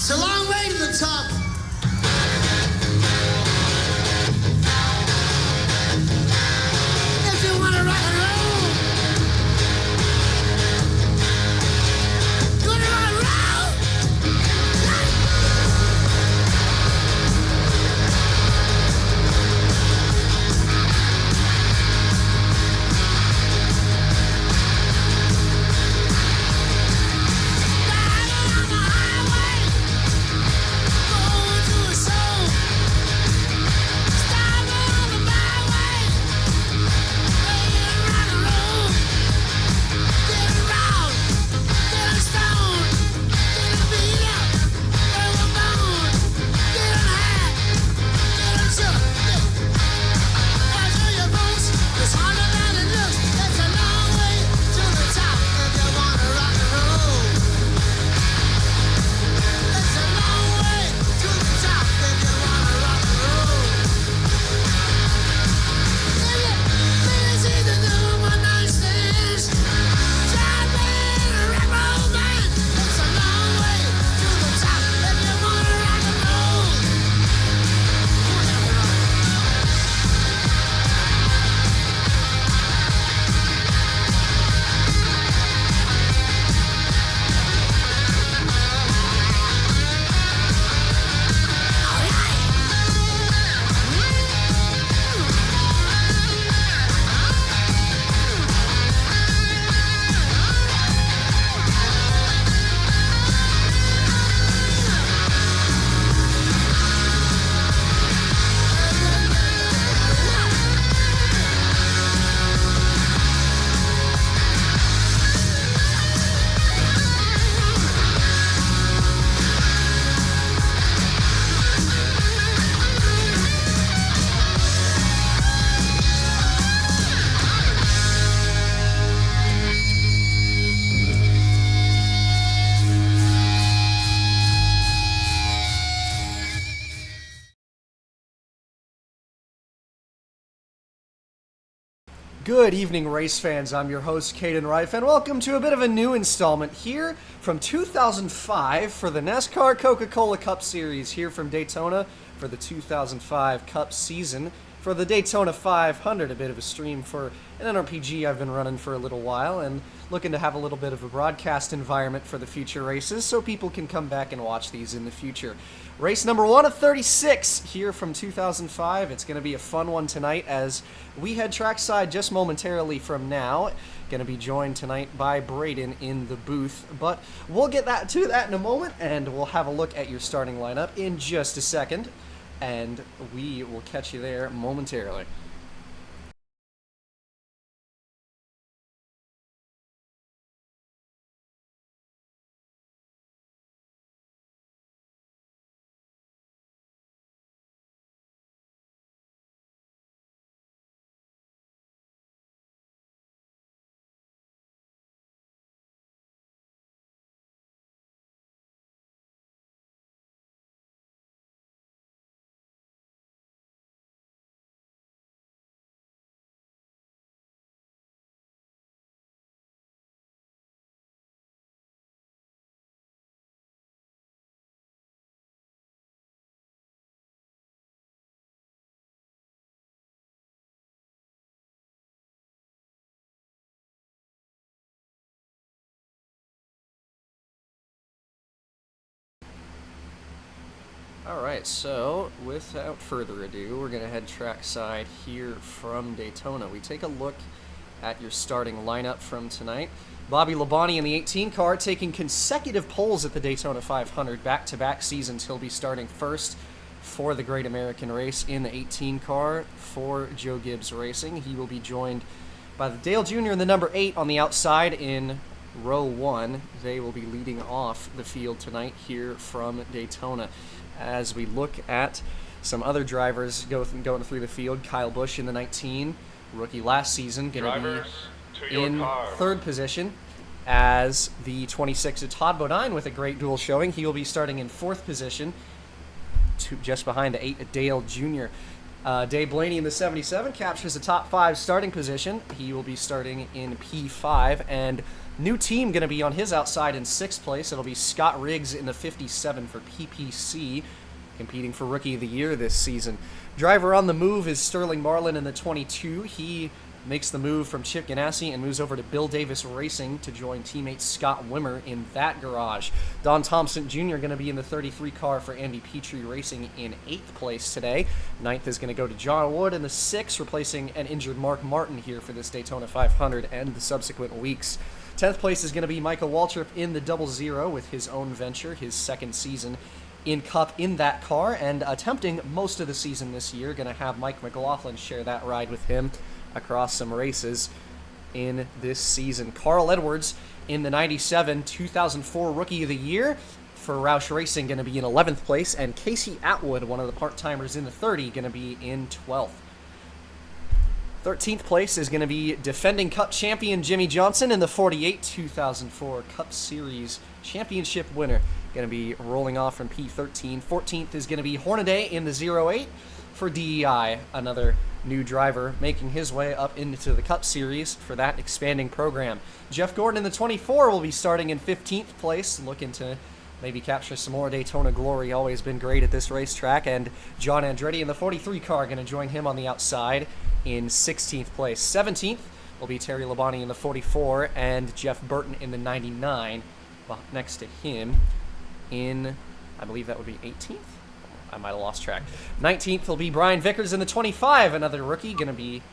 It's a long way to the top. If you want to rock and roll, you want to rock and roll? Driving on the highway, going to a soul. Stopping on the byway, playing rock and roll. Getting round, getting stoned, getting beat up, getting boned, getting high, getting shook. I'll show you folks, it's harder than it looks. It's a long way to the top if you wanna rock and roll. It's a long way to the top if you wanna rock and roll. Ladies in the room, one night stands. Driving a rock and roll band. It's a long way to the top if you wanna rock and roll. Good evening, race fans. I'm your host, Caden Reif, and welcome to a bit of a new installment here from 2005 for the NASCAR Coca-Cola Cup Series here from Daytona for the 2005 Cup season. For the Daytona 500, a bit of a stream for an NRPG I've been running for a little while and looking to have a little bit of a broadcast environment for the future races so people can come back and watch these in the future. Race number 1 of 36 here from 2005. It's going to be a fun one tonight as we head trackside just momentarily from now. Going to be joined tonight by Braden in the booth, but we'll get to that in a moment, and we'll have a look at your starting lineup in just a second, and we will catch you there momentarily. Alright, so without further ado, we're going to head trackside here from Daytona. We take a look at your starting lineup from tonight. Bobby Labonte in the 18 car taking consecutive poles at the Daytona 500 back-to-back seasons. He'll be starting first for the Great American Race in the 18 car for Joe Gibbs Racing. He will be joined by the Dale Jr. in the number 8 on the outside in row 1. They will be leading off the field tonight here from Daytona. As we look at some other drivers going through the field, Kyle Busch in the 19, rookie last season, going to be in third position, as the 26 of Todd Bodine with a great duel showing. He will be starting in fourth position, just behind the 8 of Dale Jr. Dave Blaney in the 77 captures a top 5 starting position. He will be starting in P5, and new team going to be on his outside in 6th place. It'll be Scott Riggs in the 57 for PPC, competing for Rookie of the Year this season. Driver on the move is Sterling Marlin in the 22. He makes the move from Chip Ganassi and moves over to Bill Davis Racing to join teammate Scott Wimmer in that garage. Don Thompson Jr. going to be in the 33 car for Andy Petrie Racing in 8th place today. 9th is going to go to John Wood in the 6th, replacing an injured Mark Martin here for this Daytona 500 and the subsequent weeks. 10th place is going to be Michael Waltrip in the 00 with his own venture, his 2nd season in Cup in that car, and attempting most of the season this year. Going to have Mike McLaughlin share that ride with him across some races in this season. Carl Edwards in the 97, 2004 Rookie of the Year for Roush Racing, going to be in 11th place, and Casey Atwood, one of the part-timers in the 30, going to be in 12th. 13th place is going to be defending Cup champion Jimmy Johnson in the 48, 2004 Cup Series championship winner. Going to be rolling off from P13. 14th is going to be Hornaday in the 08 for DEI, another new driver making his way up into the Cup Series for that expanding program. Jeff Gordon in the 24 will be starting in 15th place, looking to maybe capture some more Daytona glory. Always been great at this racetrack. And John Andretti in the 43 car going to join him on the outside in 16th place. 17th will be Terry Labonte in the 44 and Jeff Burton in the 99. Well, next to him in, I believe that would be 18th? I might have lost track. 19th will be Brian Vickers in the 25, another rookie, going to be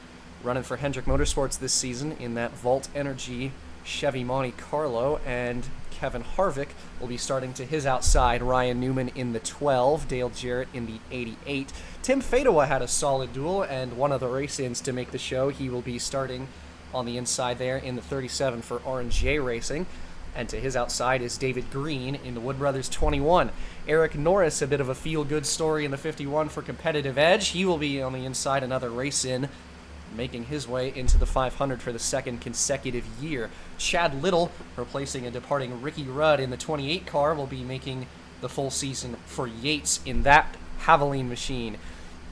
running for Hendrick Motorsports this season in that Volt Energy Chevy Monte Carlo, and Kevin Harvick will be starting to his outside. Ryan Newman in the 12, Dale Jarrett in the 88. Tim Fadewa had a solid duel and one of the race-ins to make the show. He will be starting on the inside there in the 37 for R&J Racing. And to his outside is David Green in the Wood Brothers 21. Eric Norris, a bit of a feel-good story in the 51 for Competitive Edge. He will be on the inside, another race-in, making his way into the 500 for the 2nd consecutive year. Chad Little, replacing a departing Ricky Rudd in the 28 car, will be making the full season for Yates in that Haviline machine.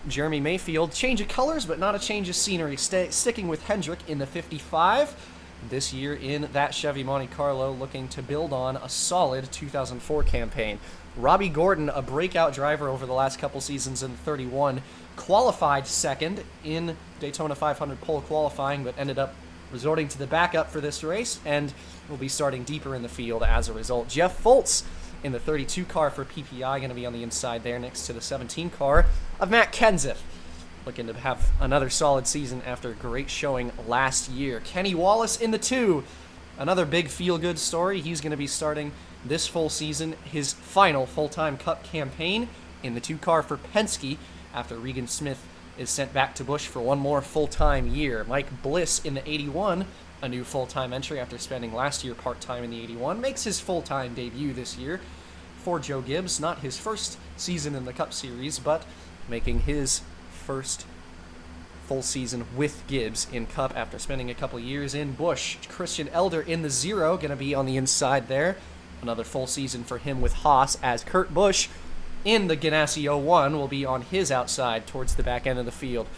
Jeremy Mayfield, change of colors, but not a change of scenery, sticking with Hendrick in the 55. This year in that Chevy Monte Carlo, looking to build on a solid 2004 campaign. Robbie Gordon, a breakout driver over the last couple seasons in 31, qualified 2nd in Daytona 500 pole qualifying, but ended up resorting to the backup for this race and will be starting deeper in the field as a result. Jeff Foltz in the 32 car for PPI, going to be on the inside there next to the 17 car of Matt Kenseth, looking to have another solid season after a great showing last year. Kenny Wallace in the 2, another big feel-good story. He's going to be starting this full season, his final full-time Cup campaign in the 2 car for Penske after Regan Smith is sent back to Busch for one more full-time year. Mike Bliss in the 81, a new full-time entry after spending last year part-time in the 81, makes his full-time debut this year for Joe Gibbs. Not his first season in the Cup Series, but making his first full season with Gibbs in Cup after spending a couple years in Busch. Christian Elder in the 0, going to be on the inside there. Another full season for him with Haas, as Kurt Busch in the Ganassi 01 will be on his outside towards the back end of the field.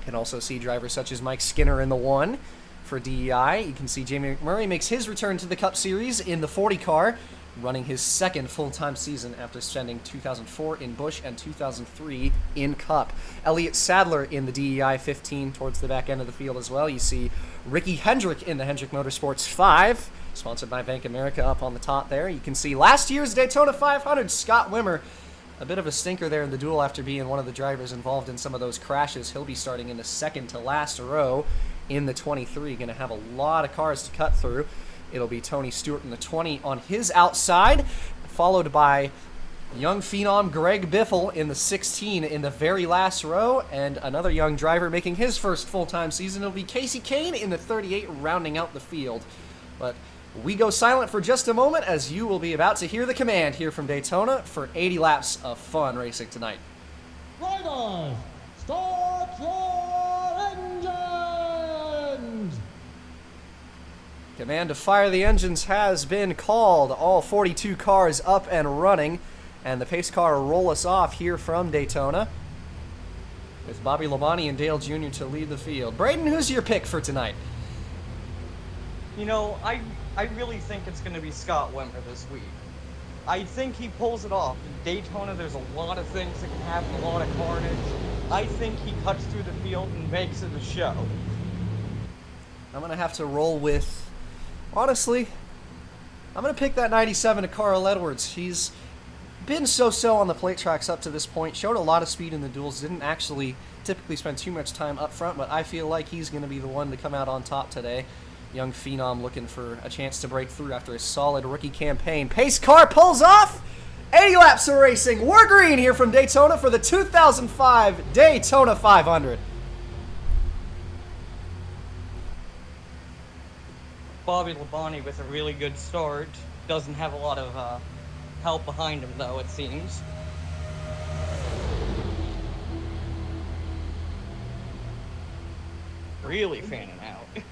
Can also see drivers such as Mike Skinner in the 1 for DEI. You can see Jamie McMurray makes his return to the Cup Series in the 40 car, running his 2nd full-time season after spending 2004 in Busch and 2003 in Cup. Elliott Sadler in the DEI 15 towards the back end of the field as well. You see Ricky Hendrick in the Hendrick Motorsports 5, sponsored by Bank America up on the top there. You can see last year's Daytona 500, Scott Wimmer, a bit of a stinker there in the duel after being one of the drivers involved in some of those crashes. He'll be starting in the 2nd to last row in the 23. Going to have a lot of cars to cut through. It'll be Tony Stewart in the 20 on his outside, followed by young phenom Greg Biffle in the 16 in the very last row, and another young driver making his first full-time season. It'll be Casey Kane in the 38, rounding out the field. But we go silent for just a moment, as you will be about to hear the command here from Daytona for 80 laps of fun racing tonight. Drivers, start your engines! Command to fire the engines has been called. All 42 cars up and running, and the pace car will roll us off here from Daytona. with Bobby Labonte and Dale Jr. to lead the field. Braden, who's your pick for tonight? You know, I really think it's going to be Scott Wimmer this week. I think he pulls it off. In Daytona, there's a lot of things that can happen, a lot of carnage. I think he cuts through the field and makes it a show. I'm going to have to roll with, honestly, I'm going to pick that 97 of Carl Edwards. He's been so-so on the plate tracks up to this point, showed a lot of speed in the duels, didn't actually typically spend too much time up front, but I feel like he's going to be the one to come out on top today. Young phenom looking for a chance to break through after a solid rookie campaign. Pace car pulls off. 80 laps of racing. We're green here from Daytona for the 2005 Daytona 500. Bobby Labonte with a really good start. Doesn't have a lot of help behind him, though, it seems. Really fanning out.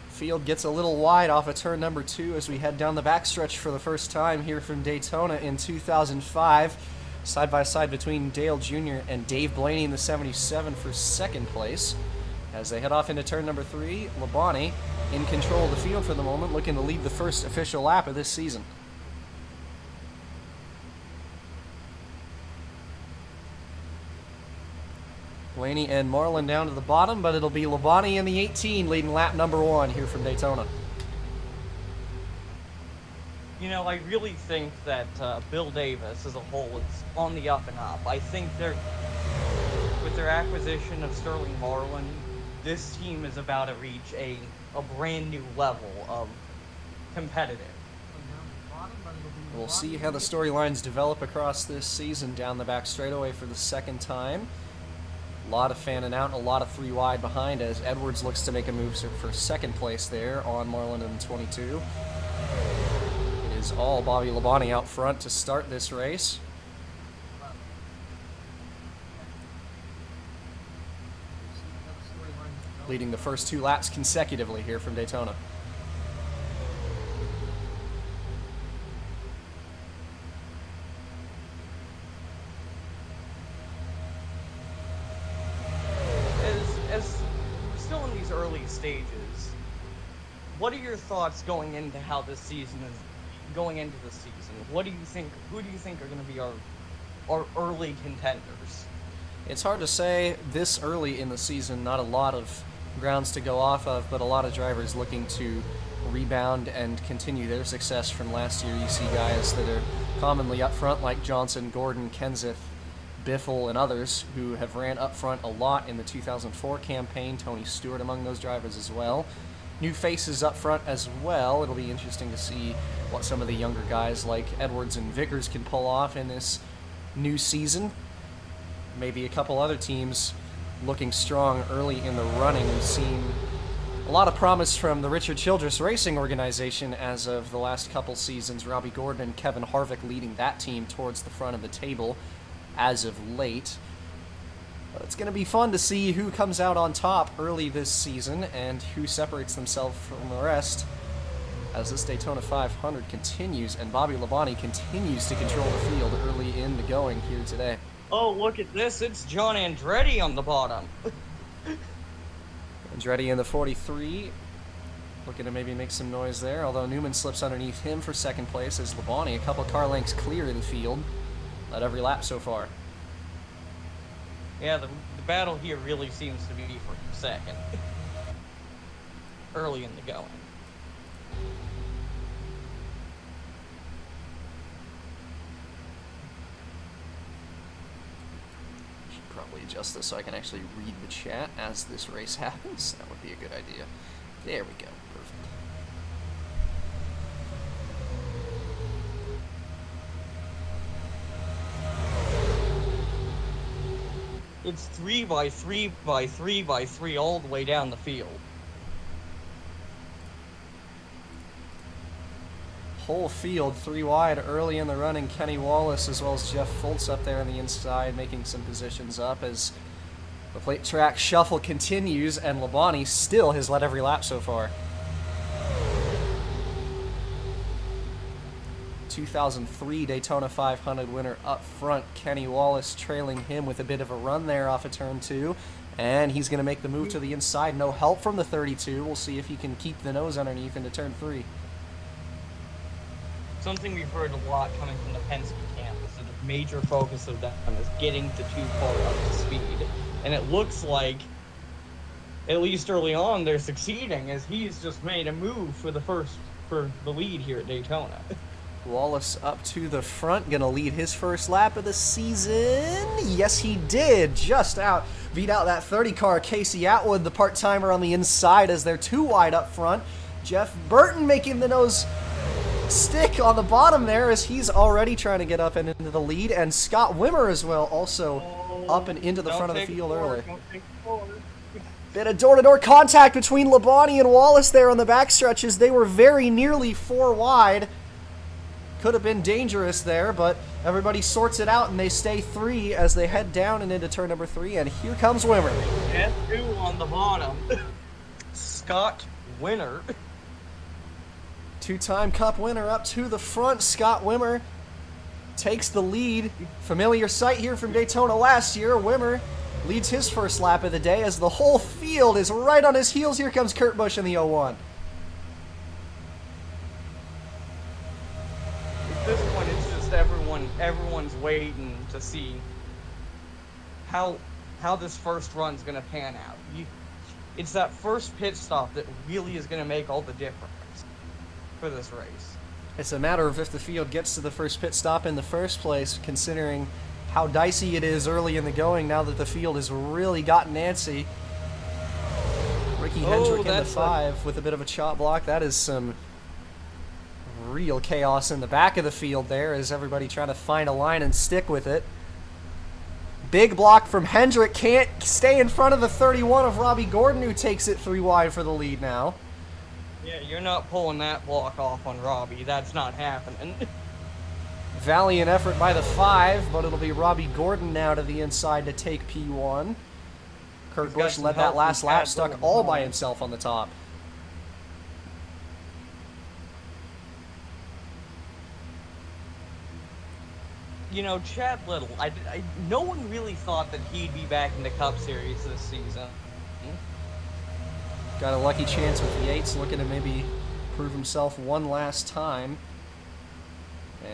Field gets a little wide off of turn number 2 as we head down the backstretch for the first time here from Daytona in 2005. Side by side between Dale Jr. and Dave Blaney in the 77 for second place. As they head off into turn number 3, Labonte in control of the field for the moment, looking to lead the first official lap of this season. Blaney and Marlin down to the bottom, but it'll be Labonte in the 18 leading lap number 1 here from Daytona. You know, I really think that Bill Davis as a whole is on the up and up. I think with their acquisition of Sterling Marlin, this team is about to reach a brand new level of competitive. We'll see how the storylines develop across this season down the back straightaway for the second time. A lot of fanning out and a lot of 3 wide behind as Edwards looks to make a move for second place there on Marlin in the 22. It is all Bobby Labonte out front to start this race. Leading the first 2 laps consecutively here from Daytona. As we're still in these early stages, what are your thoughts going into how this season is going into the season? What do you think? Who do you think are going to be our early contenders? It's hard to say this early in the season. Not a lot of grounds to go off of, but a lot of drivers looking to rebound and continue their success from last year. You see guys that are commonly up front like Johnson, Gordon, Kenseth, Biffle, and others who have ran up front a lot in the 2004 campaign. Tony Stewart among those drivers as well. New faces up front as well. It'll be interesting to see what some of the younger guys like Edwards and Vickers can pull off in this new season. Maybe a couple other teams looking strong early in the running. We've seen a lot of promise from the Richard Childress Racing organization as of the last couple seasons. Robbie Gordon and Kevin Harvick leading that team towards the front of the table as of late. But it's going to be fun to see who comes out on top early this season and who separates themselves from the rest as this Daytona 500 continues and Bobby Labonte continues to control the field early in the going here today. Oh, look at this. It's John Andretti on the bottom. Andretti in the 43, looking to maybe make some noise there, although Newman slips underneath him for second place as Labonte, a couple car lengths clear in the field, led every lap so far. Yeah, the battle here really seems to be for second. Early in the going. Probably adjust this so I can actually read the chat as this race happens. That would be a good idea. There we go. Perfect. It's 3 by 3 by 3 by 3 all the way down the field. Whole field 3 wide early in the running. Kenny Wallace as well as Jeff Fultz up there on the inside making some positions up as the plate track shuffle continues and Labonte still has led every lap so far. 2003 Daytona 500 winner up front. Kenny Wallace trailing him with a bit of a run there off of turn 2. And he's going to make the move to the inside. No help from the 32. We'll see if he can keep the nose underneath into turn 3. Something we've heard a lot coming from the Penske camp is that the major focus of them is getting the 2-car up to speed. And it looks like, at least early on, they're succeeding, as he's just made a move for the lead here at Daytona. Wallace up to the front, gonna lead his first lap of the season. Yes, he did. Just beat out that 30 car. Casey Atwood, the part-timer, on the inside as they're 2 wide up front. Jeff Burton making the nose stick on the bottom there as he's already trying to get up and into the lead. And Scott Wimmer as well, also up and into the front of the field early. Bit of door-to-door contact between Labonte and Wallace there on the back stretches. They were very nearly 4 wide. Could have been dangerous there, but everybody sorts it out and they stay 3 as they head down and into turn number 3. And here comes Wimmer. F2 on the bottom. Scott Winner. 2-time Cup winner up to the front. Scott Wimmer takes the lead. Familiar sight here from Daytona last year. Wimmer leads his first lap of the day as the whole field is right on his heels. Here comes Kurt Busch in the 01. At this point, it's just everyone's waiting to see how this first run's going to pan out. It's that first pit stop that really is going to make all the difference for this race. It's a matter of if the field gets to the first pit stop in the first place, considering how dicey it is early in the going now that the field has really gotten antsy. Ricky Hendrick in the 5 with a bit of a chop block. That is some real chaos in the back of the field there as everybody trying to find a line and stick with it. Big block from Hendrick. Can't stay in front of the 31 of Robbie Gordon, who takes it 3 wide for the lead now. Yeah, you're not pulling that block off on Robbie. That's not happening. Valiant effort by the 5, but it'll be Robbie Gordon now to the inside to take P1. Kurt Busch led that last lap stuck all by himself on the top. You know, Chad Little, no one really thought that he'd be back in the Cup Series this season. Got a lucky chance with Yates, looking to maybe prove himself one last time.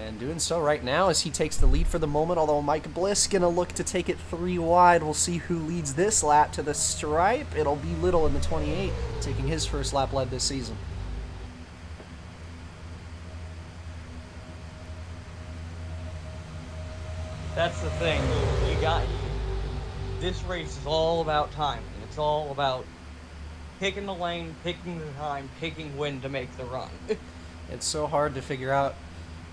And doing so right now as he takes the lead for the moment, although Mike Bliss going to look to take it 3 wide. We'll see who leads this lap to the stripe. It'll be Little in the 28, taking his first lap led this season. That's the thing. This race is all about timing. It's all about picking the lane, picking the time, picking when to make the run. It's so hard to figure out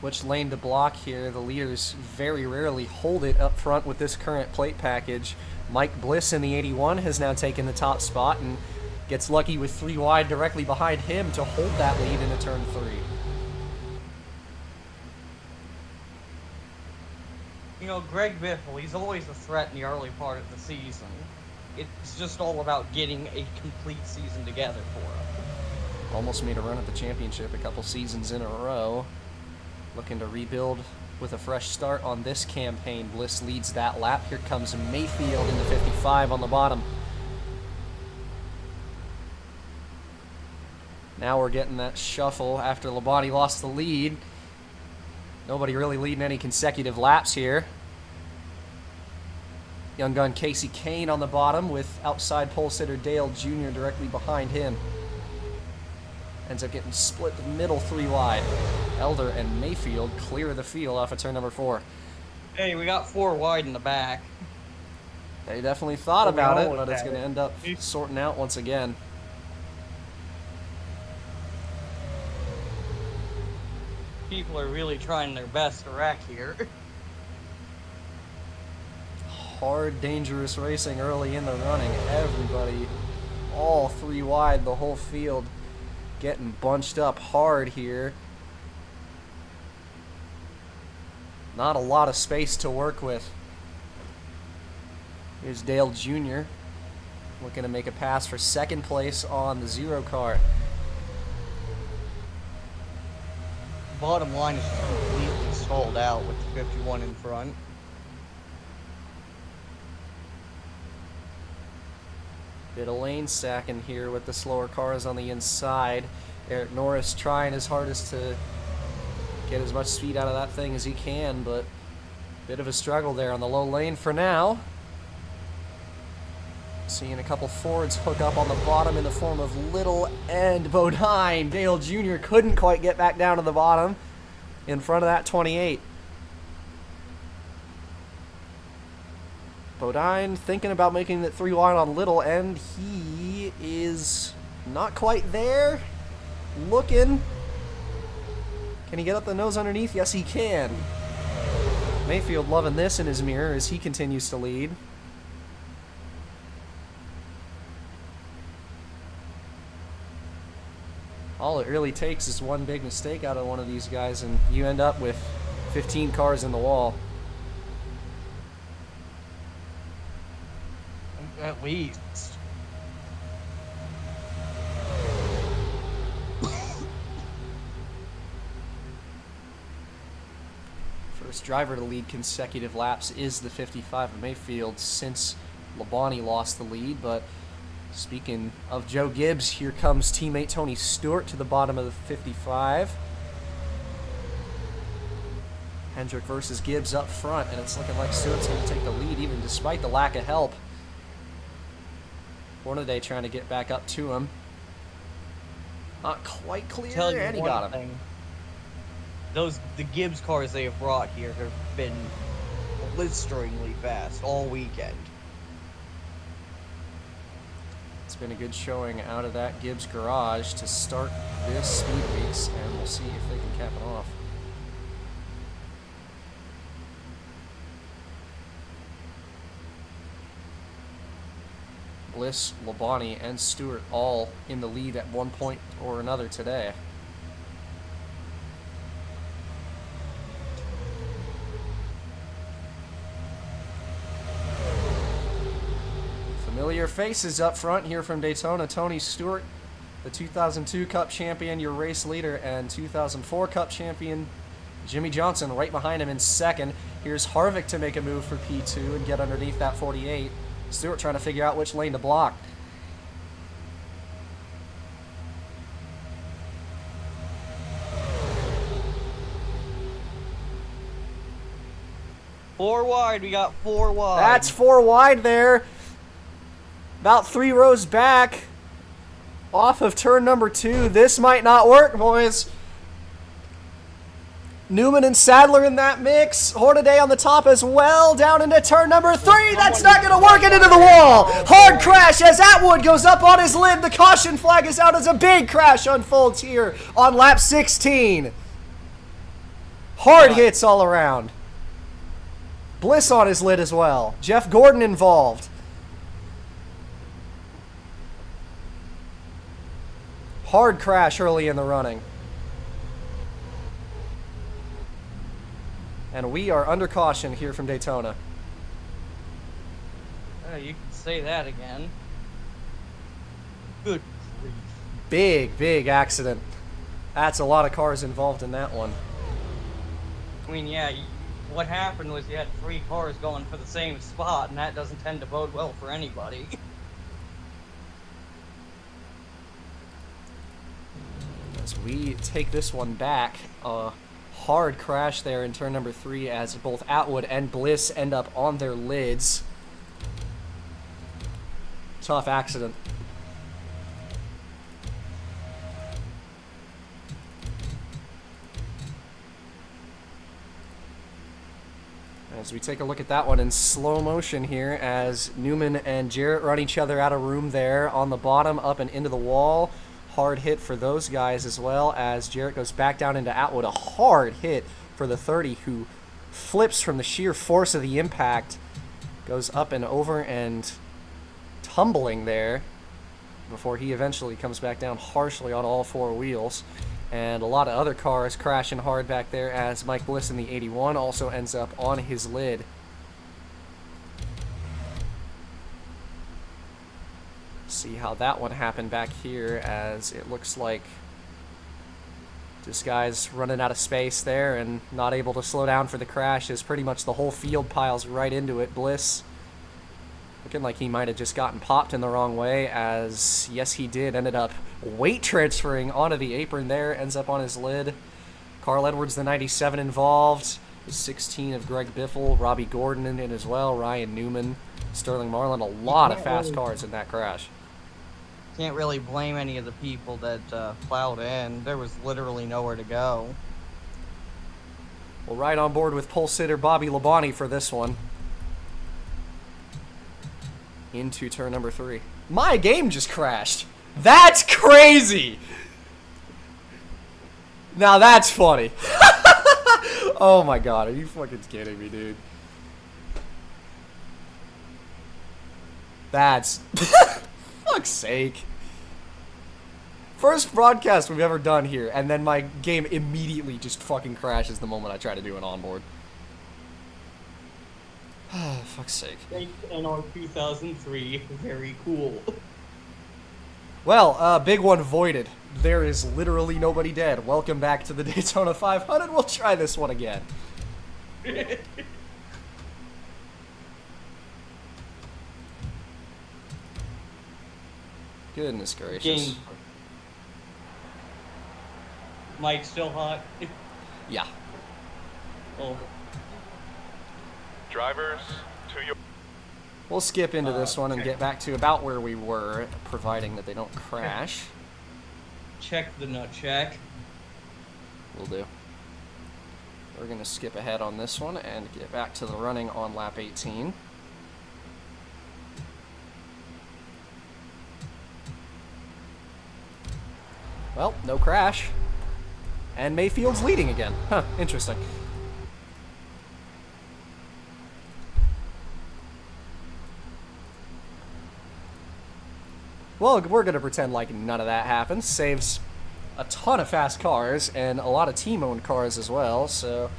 which lane to block here. The leaders very rarely hold it up front with this current plate package. Mike Bliss in the 81 has now taken the top spot and gets lucky with 3 wide directly behind him to hold that lead into turn 3. You know, Greg Biffle, he's always a threat in the early part of the season. It's just all about getting a complete season together for him. Almost made a run at the championship a couple seasons in a row. Looking to rebuild with a fresh start on this campaign. Bliss leads that lap. Here comes Mayfield in the 55 on the bottom. Now we're getting that shuffle after Labonte lost the lead. Nobody really leading any consecutive laps here. Young gun Casey Kane on the bottom with outside pole sitter Dale Jr. directly behind him. Ends up getting split the middle 3 wide. Elder and Mayfield clear the field off of turn number 4. Hey, we got 4 wide in the back. They definitely thought about it, but it's going to end up sorting out once again. People are really trying their best to wreck here. Hard, dangerous racing early in the running. Everybody, all 3 wide, the whole field getting bunched up hard here. Not a lot of space to work with. Here's Dale Jr. looking to make a pass for second place on the 0 car. Bottom line is stalled out with the 51 in front. Bit of lane sacking here with the slower cars on the inside. Eric Norris trying his hardest to get as much speed out of that thing as he can, but bit of a struggle there on the low lane for now. Seeing a couple Fords hook up on the bottom in the form of Little and Bodine. Dale Jr. couldn't quite get back down to the bottom in front of that 28. Bodine thinking about making it 3 wide on Little, and he is not quite there. Looking. Can he get up the nose underneath? Yes, he can. Mayfield loving this in his mirror as he continues to lead. All it really takes is one big mistake out of one of these guys, and you end up with 15 cars in the wall. At least. First driver to lead consecutive laps is the 55 of Mayfield since Labonte lost the lead, but speaking of Joe Gibbs, here comes teammate Tony Stewart to the bottom of the 55. Hendrick versus Gibbs up front, and it's looking like Stewart's going to take the lead even despite the lack of help. Hornaday trying to get back up to him. Not quite clear, and he got him. The Gibbs cars they have brought here have been blisteringly fast all weekend. It's been a good showing out of that Gibbs garage to start this Speed Weeks, and we'll see if they can cap it off. Bliss, Labonte, and Stewart all in the lead at one point or another today. Familiar faces up front here from Daytona. Tony Stewart, the 2002 Cup champion, your race leader, and 2004 Cup champion Jimmy Johnson right behind him in second. Here's Harvick to make a move for P2 and get underneath that 48. Stewart trying to figure out which lane to block. Four wide, we got 4 wide. That's 4 wide there. About 3 rows back. Off of turn number 2. This might not work, boys. Newman and Sadler in that mix. Hornaday on the top as well. Down into turn number 3. That's not going to work it into the wall. Hard crash as Atwood goes up on his lid. The caution flag is out as a big crash unfolds here on lap 16. Hard hits all around. Bliss on his lid as well. Jeff Gordon involved. Hard crash early in the running. And we are under caution here from Daytona. You can say that again. Good grief. Big accident. That's a lot of cars involved in that one. I mean, yeah, what happened was you had 3 cars going for the same spot, and that doesn't tend to bode well for anybody. As we take this one back, hard crash there in turn number 3 as both Atwood and Bliss end up on their lids. Tough accident. As we take a look at that one in slow motion here as Newman and Jarrett run each other out of room there on the bottom, up and into the wall. Hard hit for those guys as well as Jarrett goes back down into Atwood. A hard hit for the 30 who flips from the sheer force of the impact. Goes up and over and tumbling there before he eventually comes back down harshly on all 4 wheels. And a lot of other cars crashing hard back there as Mike Bliss in the 81 also ends up on his lid. See how that one happened back here as it looks like This guy's running out of space there and not able to slow down for the crash as pretty much the whole field piles right into it. Bliss looking like he might have just gotten popped in the wrong way, as yes he did, ended up weight transferring onto the apron there, ends up on his lid. Carl Edwards, the 97 involved, the 16 of Greg Biffle, Robbie Gordon in it as well, Ryan Newman, Sterling Marlin, a lot of fast cars in that crash. Can't really blame any of the people that plowed in. There was literally nowhere to go. We'll ride on board with pole sitter Bobby Labonte for this one. Into turn number 3. My game just crashed. That's crazy. Now that's funny. Oh my god, are you fucking kidding me, dude? That's... fuck's sake. First broadcast we've ever done here, and then my game immediately just fucking crashes the moment I try to do an onboard. Fuck's sake. NR 2003, very cool. Well, big one voided. There is literally nobody dead. Welcome back to the Daytona 500. We'll try this one again. Goodness gracious. Game. Mike still hot? Yeah. Oh. Drivers, to your... We'll skip into this one and get back to about where we were, providing that they don't crash. Check the nut check. Will do. We're going to skip ahead on this one and get back to the running on lap 18. Well, no crash. And Mayfield's leading again. Huh, interesting. Well, we're going to pretend like none of that happened. Saves a ton of fast cars and a lot of team-owned cars as well, so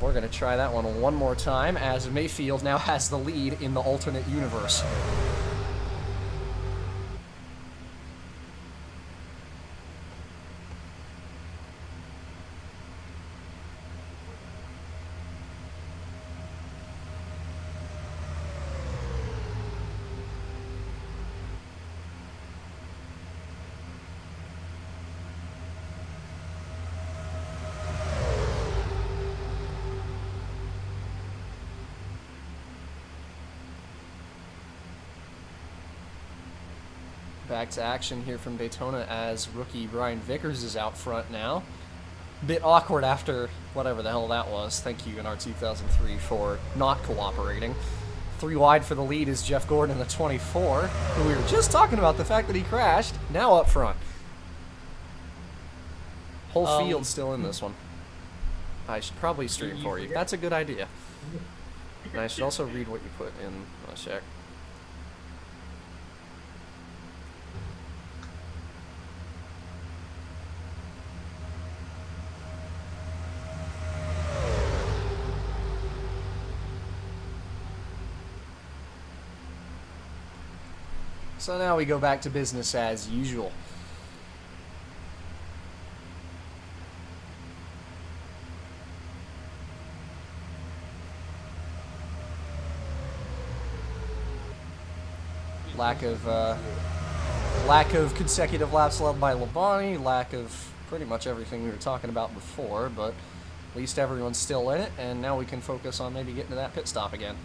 we're going to try that one more time as Mayfield now has the lead in the alternate universe. Back to action here from Daytona as rookie Brian Vickers is out front now. Bit awkward after whatever the hell that was. Thank you, NR 2003, for not cooperating. 3 wide for the lead is Jeff Gordon in the 24, who we were just talking about the fact that he crashed, now up front. Whole field still in this one. I should probably stream for you. That's a good idea. And I should also read what you put in. Let's check. So now we go back to business as usual. Lack of consecutive laps led by Labonte, lack of pretty much everything we were talking about before, but at least everyone's still in it, and now we can focus on maybe getting to that pit stop again.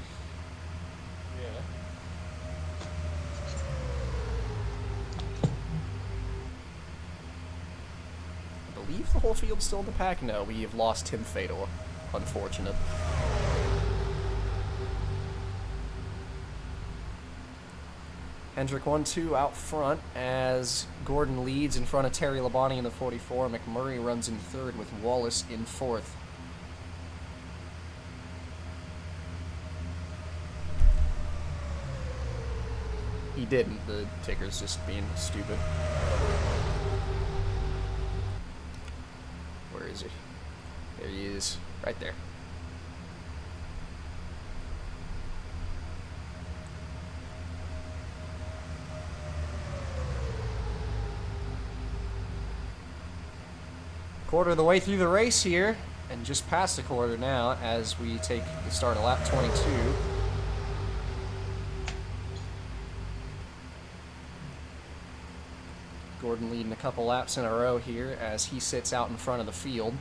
I believe the whole field's still in the pack. No, we have lost Tim Fedor. Unfortunate. Hendrick 1-2 out front as Gordon leads in front of Terry Labonte in the 44. McMurray runs in third with Wallace in fourth. He didn't. The ticker's just being stupid. Where is he? There he is. Right there. Quarter of the way through the race here, and just past the quarter now as we take the start of lap 22. Gordon leading a couple laps in a row here as he sits out in front of the field.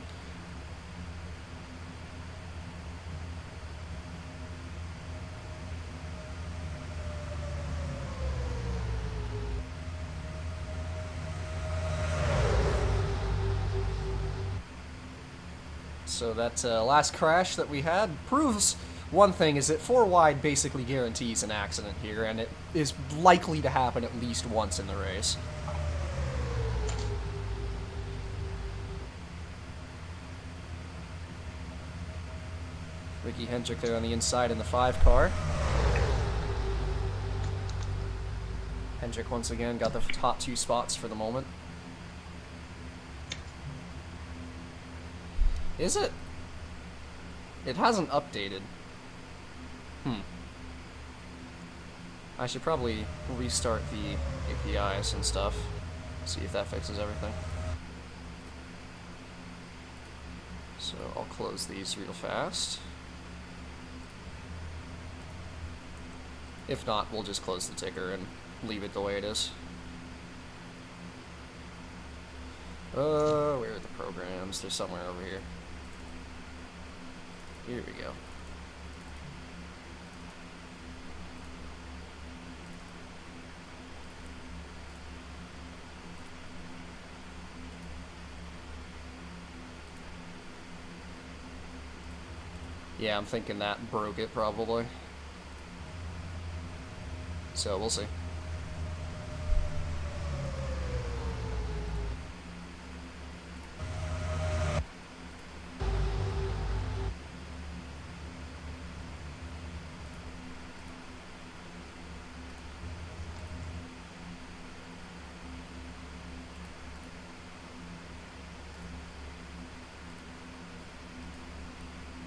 So that last crash that we had proves one thing, is that 4 wide basically guarantees an accident here, and it is likely to happen at least once in the race. Ricky Hendrick there on the inside in the 5 car. Hendrick once again got the top 2 spots for the moment. Is it? It hasn't updated. I should probably restart the APIs and stuff. See if that fixes everything. So I'll close these real fast. If not, we'll just close the ticker and leave it the way it is. Where are the programs? They're somewhere over here. Here we go. Yeah, I'm thinking that broke it probably. So we'll see.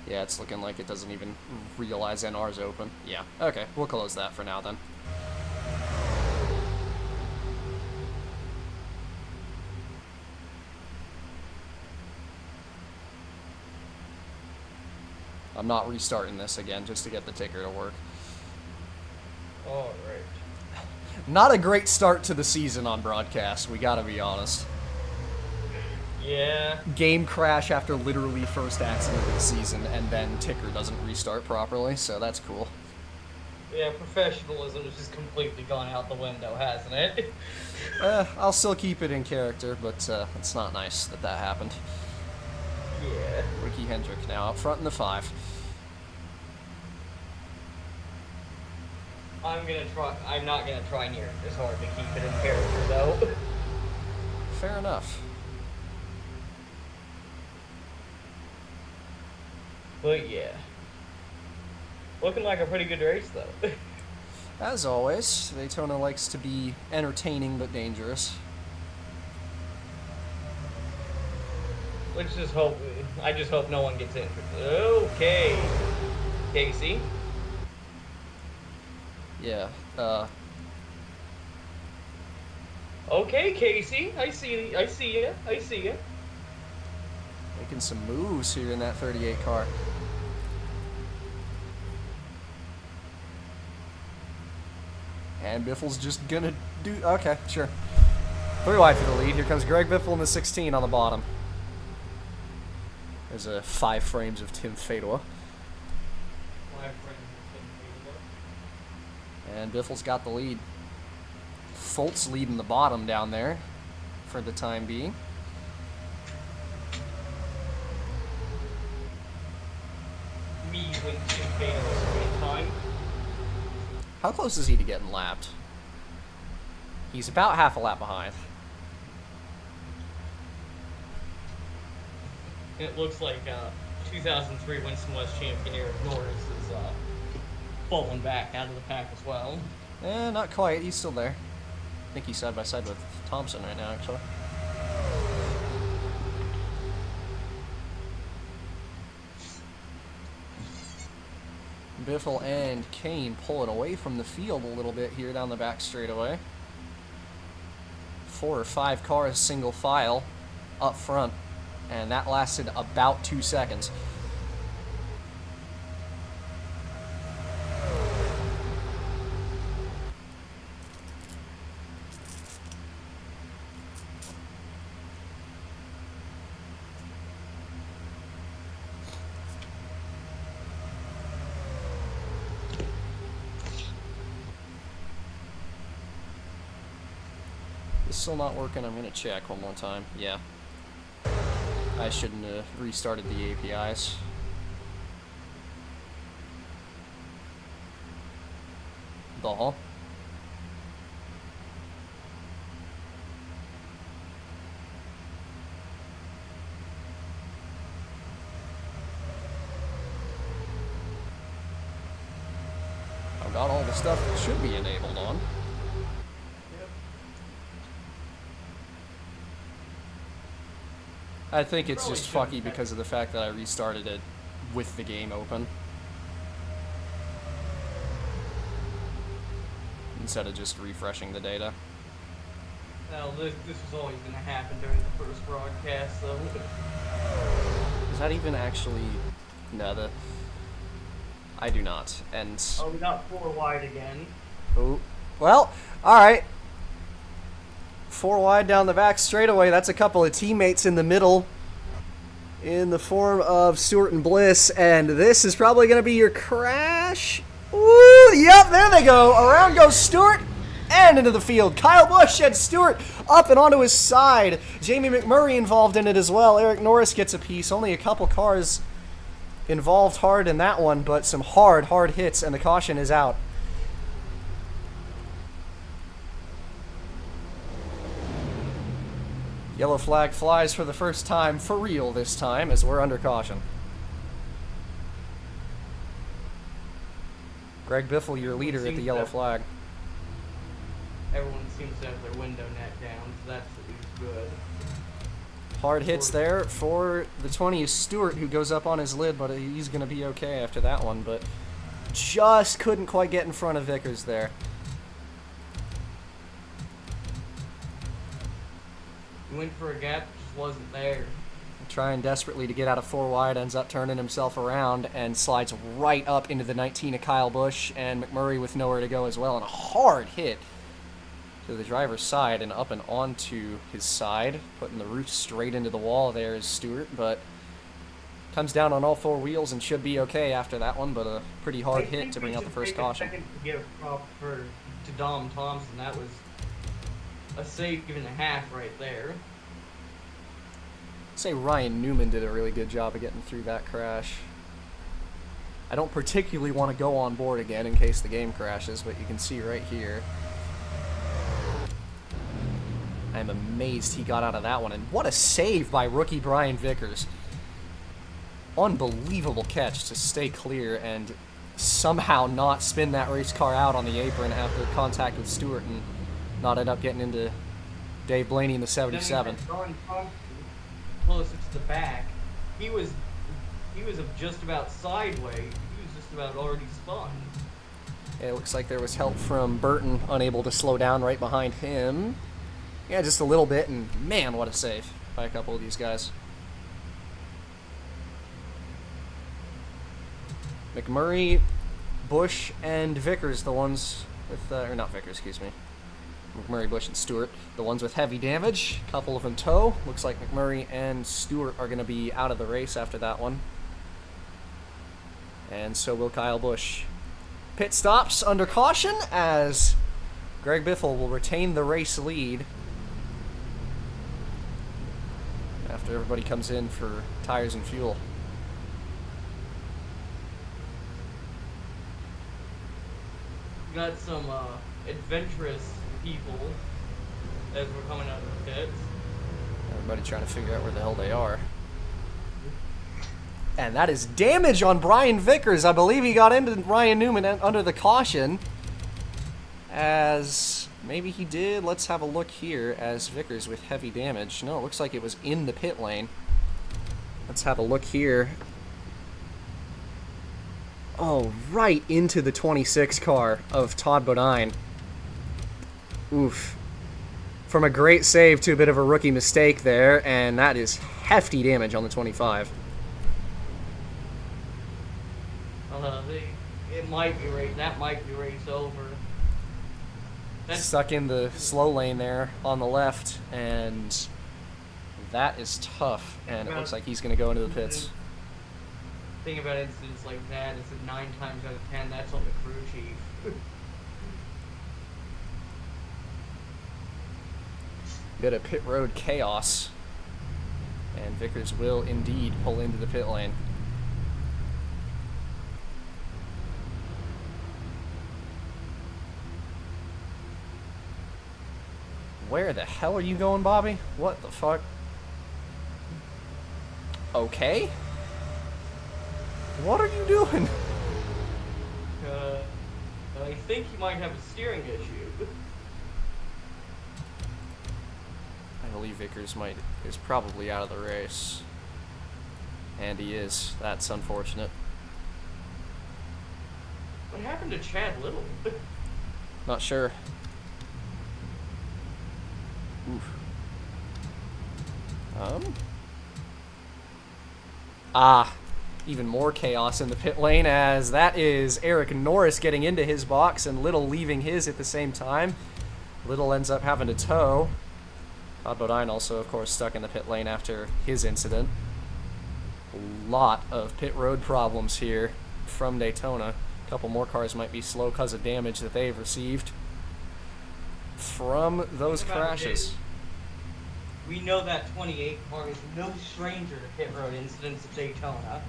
Yeah, it's looking like it doesn't even realize NR's open. Yeah, okay, we'll close that for now then. I'm not restarting this again just to get the ticker to work. Alright. Not a great start to the season on broadcast, we gotta be honest. Yeah. Game crash after literally first accident of the season, and then ticker doesn't restart properly, so that's cool. Yeah, professionalism has just completely gone out the window, hasn't it? I'll still keep it in character, but it's not nice that that happened. Yeah. Ricky Hendrick now up front in the 5. I'm not gonna try near as hard to keep it in character, though. Fair enough. But yeah. Looking like a pretty good race, though. As always, Daytona likes to be entertaining but dangerous. I just hope no one gets injured. Okay. Casey. Yeah, Okay, Casey. I see you. making some moves here in that 38 car. And Biffle's just gonna do... Okay, sure. 3 wide for the lead. Here comes Greg Biffle in the 16 on the bottom. There's a 5 frames of Tim Fedor. And Biffle's got the lead. Foltz leading the bottom down there for the time being. Me with Tim Fedor time. How close is he to getting lapped? He's about half a lap behind. It looks like 2003 Winston West champion Eric Norris is falling back out of the pack as well. Not quite. He's still there. I think he's side by side with Thompson right now, actually. Biffle and Kane pulling away from the field a little bit here down the back straightaway. 4 or 5 cars single file up front. and that lasted about 2 seconds. It's still not working. I'm gonna check one more time. Yeah. I shouldn't have restarted the APIs. The I've got all the stuff that should be enabled on. I think it's just fucky because of the fact that I restarted it with the game open instead of just refreshing the data. Well, this was always going to happen during the first broadcast, though. Is that even actually... No, I do not, and... Oh, we got 4 wide again. Oh, well, alright. 4 wide down the back straightaway. That's a couple of teammates in the middle in the form of Stewart and Bliss, and this is probably going to be your crash. Ooh, yep, there they go. Around goes Stewart and into the field. Kyle Busch and Stewart up and onto his side. Jamie McMurray involved in it as well. Eric Norris gets a piece. Only a couple cars involved hard in that one, but some hard hits, and the caution is out. Yellow flag flies for the first time, for real this time, as we're under caution. Greg Biffle, your leader at the yellow flag. Everyone seems to have their window net down, so that's at least good. Hard hits there for the 20 is Stewart, who goes up on his lid, but he's going to be okay after that one, but just couldn't quite get in front of Vickers there. He went for a gap, just wasn't there. Trying desperately to get out of 4 wide, ends up turning himself around and slides right up into the 19 of Kyle Busch, and McMurray with nowhere to go as well, and a hard hit to the driver's side and up and onto his side, putting the roof straight into the wall there is Stewart, but comes down on all 4 wheels and should be okay after that one, but a pretty hard hit to bring out the first caution. I think to give prop to Dom Thompson, that was a save and a half right there. I'd say Ryan Newman did a really good job of getting through that crash. I don't particularly want to go on board again in case the game crashes, but you can see right here. I'm amazed he got out of that one, and what a save by rookie Brian Vickers. Unbelievable catch to stay clear and somehow not spin that race car out on the apron after contact with Stewart and not end up getting into Dave Blaney in the 77. Closer to the back, he was just about sideways. He was just about already spun. It looks like there was help from Burton, unable to slow down right behind him. Yeah, just a little bit, and man, what a save by a couple of these guys. McMurray, Busch, and Vickers, the ones with, or not Vickers, excuse me. McMurray, Busch, and Stewart, the ones with heavy damage. A couple of them tow. Looks like McMurray and Stewart are going to be out of the race after that one. And so will Kyle Busch. Pit stops under caution as Greg Biffle will retain the race lead after everybody comes in for tires and fuel. Got some adventurous people as we're coming out of the pits. Everybody trying to figure out where the hell they are. And that is damage on Brian Vickers. I believe he got into Ryan Newman under the caution. As maybe he did. Let's have a look here as Vickers with heavy damage. No, it looks like it was in the pit lane. Let's have a look here. Oh, right into the 26 car of Todd Bodine. Oof. From a great save to a bit of a rookie mistake there, and that is hefty damage on the 25. It might be race. That might be race over. That's Stuck in the slow lane there on the left, and that is tough. And it looks like he's going to go into the pits. thing about incidents like that is that 9 times out of 10, that's on the crew chief. Bit of pit road chaos, and Vickers will indeed pull into the pit lane. Where the hell are you going, Bobby? What the fuck? Okay. What are you doing? I think he might have a steering issue. I believe Vickers is probably out of the race. And he is. That's unfortunate. What happened to Chad Little? Not sure. Oof. Even more chaos in the pit lane, as that is Eric Norris getting into his box and Little leaving his at the same time. Little ends up having to tow. Todd Bodine also, of course, stuck in the pit lane after his incident. A lot of pit road problems here from Daytona. A couple more cars might be slow because of damage that they've received from those crashes. We know that 28 car is no stranger to pit road incidents at Daytona.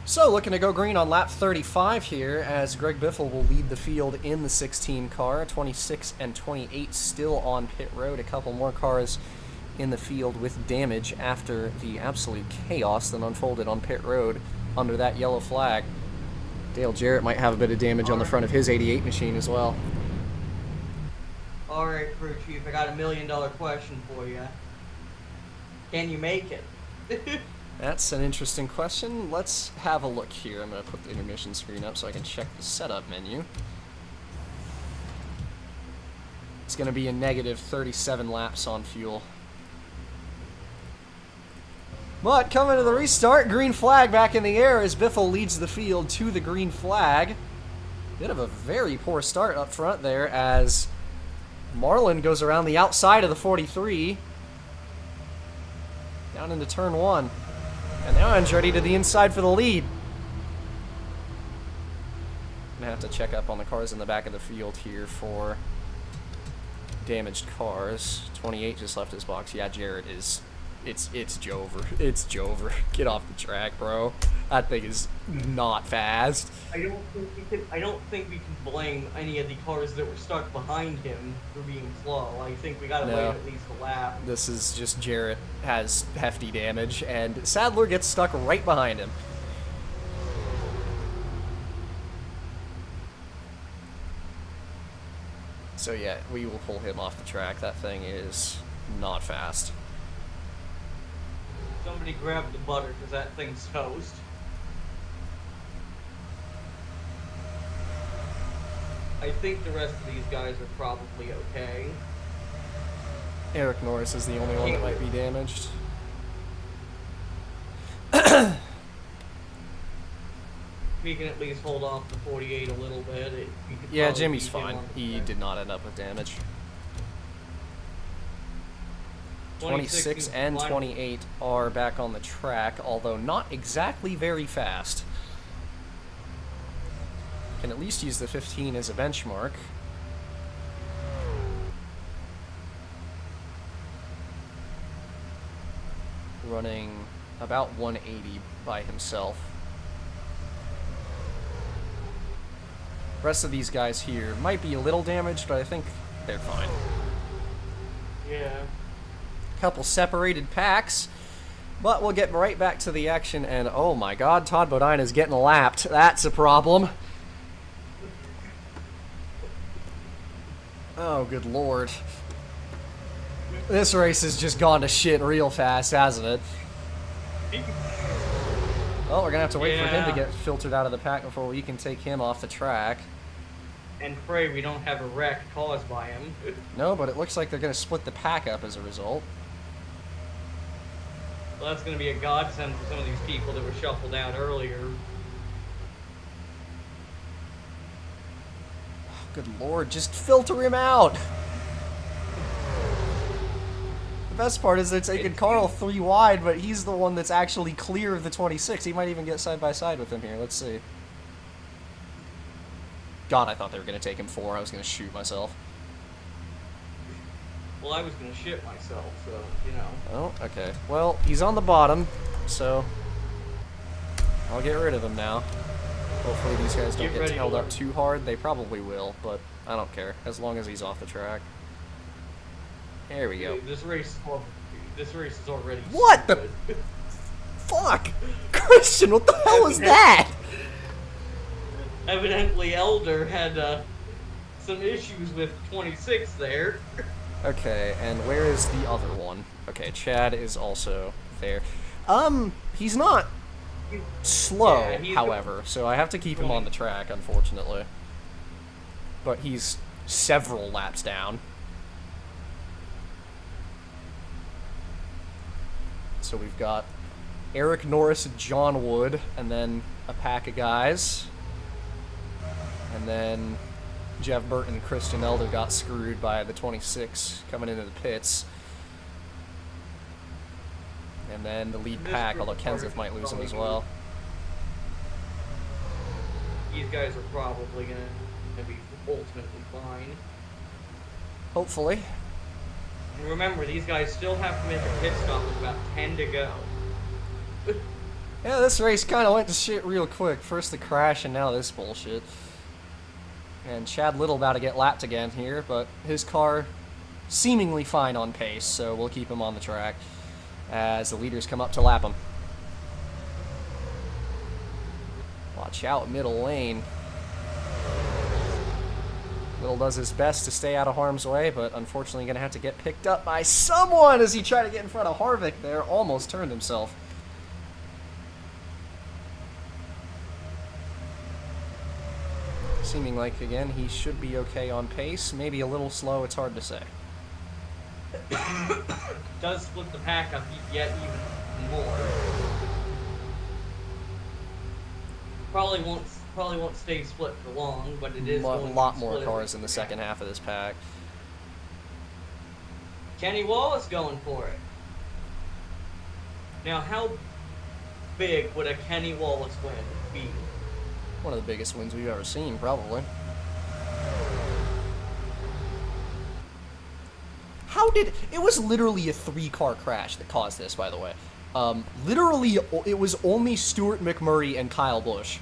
So, looking to go green on lap 35 here, as Greg Biffle will lead the field in the 16 car. 26 and 28 still on pit road. A couple more cars in the field with damage after the absolute chaos that unfolded on pit road under that yellow flag. Dale Jarrett might have a bit of damage on the front of his 88 machine as well. Alright, crew chief, I got $1 million question for you. Can you make it? That's an interesting question. Let's have a look here. I'm going to put the intermission screen up so I can check the setup menu. It's going to be a negative 37 laps on fuel. But coming to the restart, green flag back in the air as Biffle leads the field to the green flag. Bit of a very poor start up front there as Marlin goes around the outside of the 43. Down into turn 1. And now Andretti to the inside for the lead. I'm going to have to check up on the cars in the back of the field here for damaged cars. 28 just left his box. Yeah, Jarrett is... It's Jover. It's Jover. Get off the track, bro. That thing is not fast. I don't think we can blame any of the cars that were stuck behind him for being slow. I think we gotta wait at least a lap. This is just Jarrett has hefty damage, and Sadler gets stuck right behind him. So yeah, we will pull him off the track. That thing is not fast. Somebody grab the butter, because that thing's toast. I think the rest of these guys are probably okay. Eric Norris is the only one that might be damaged. We can at least hold off the 48 a little bit. Yeah, Jimmy's fine. He did not end up with damage. 26 and 28 are back on the track, although not exactly very fast. Can at least use the 15 as a benchmark. Running about 180 by himself. Rest of these guys here might be a little damaged, but I think they're fine. Yeah. Couple separated packs, but we'll get right back to the action. And oh my god, Todd Bodine is getting lapped. That's a problem. Oh, good lord. This race has just gone to shit real fast, hasn't it? Well, we're gonna have to wait for him to get filtered out of the pack before we can take him off the track. And pray we don't have a wreck caused by him. No, but it looks like they're gonna split the pack up as a result. Well, that's going to be a godsend for some of these people that were shuffled out earlier. Good lord, just filter him out! The best part is they're taking Carl 3 wide, but he's the one that's actually clear of the 26. He might even get side by side with him here. Let's see. God, I thought they were going to take him 4. I was going to shoot myself. Well, I was going to shit myself, so, you know. Oh, okay. Well, he's on the bottom, so I'll get rid of him now. Hopefully these guys don't get held up too hard. They probably will, but I don't care, as long as he's off the track. There we go. This race is already What the fuck? Christian, what the hell was that? Evidently Elder had some issues with 26 there. Okay, and where is the other one? Okay, Chad is also there. He's not slow, however, so I have to keep him on the track, unfortunately. But he's several laps down. So we've got Eric Norris and John Wood, and then a pack of guys. And then Jeff Burton and Christian Elder got screwed by the 26 coming into the pits. And then the lead pack, although Kenseth might lose him as well. These guys are probably going to be ultimately fine. Hopefully. And remember, these guys still have to make a pit stop with about 10 to go. Yeah, this race kind of went to shit real quick. First the crash and now this bullshit. And Chad Little about to get lapped again here, but his car seemingly fine on pace, so we'll keep him on the track as the leaders come up to lap him. Watch out, middle lane. Little does his best to stay out of harm's way, but unfortunately going to have to get picked up by someone as he tried to get in front of Harvick there. Almost turned himself. Seeming like, again, he should be okay on pace. Maybe a little slow, it's hard to say. Does split the pack up yet even more. Probably won't stay split for long, but it is a lot more cars in the second half of this pack. Kenny Wallace going for it. Now, how big would a Kenny Wallace win be? One of the biggest wins we've ever seen, probably. How did... It was literally a 3-car crash that caused this, by the way. Literally, it was only Stuart McMurray and Kyle Busch.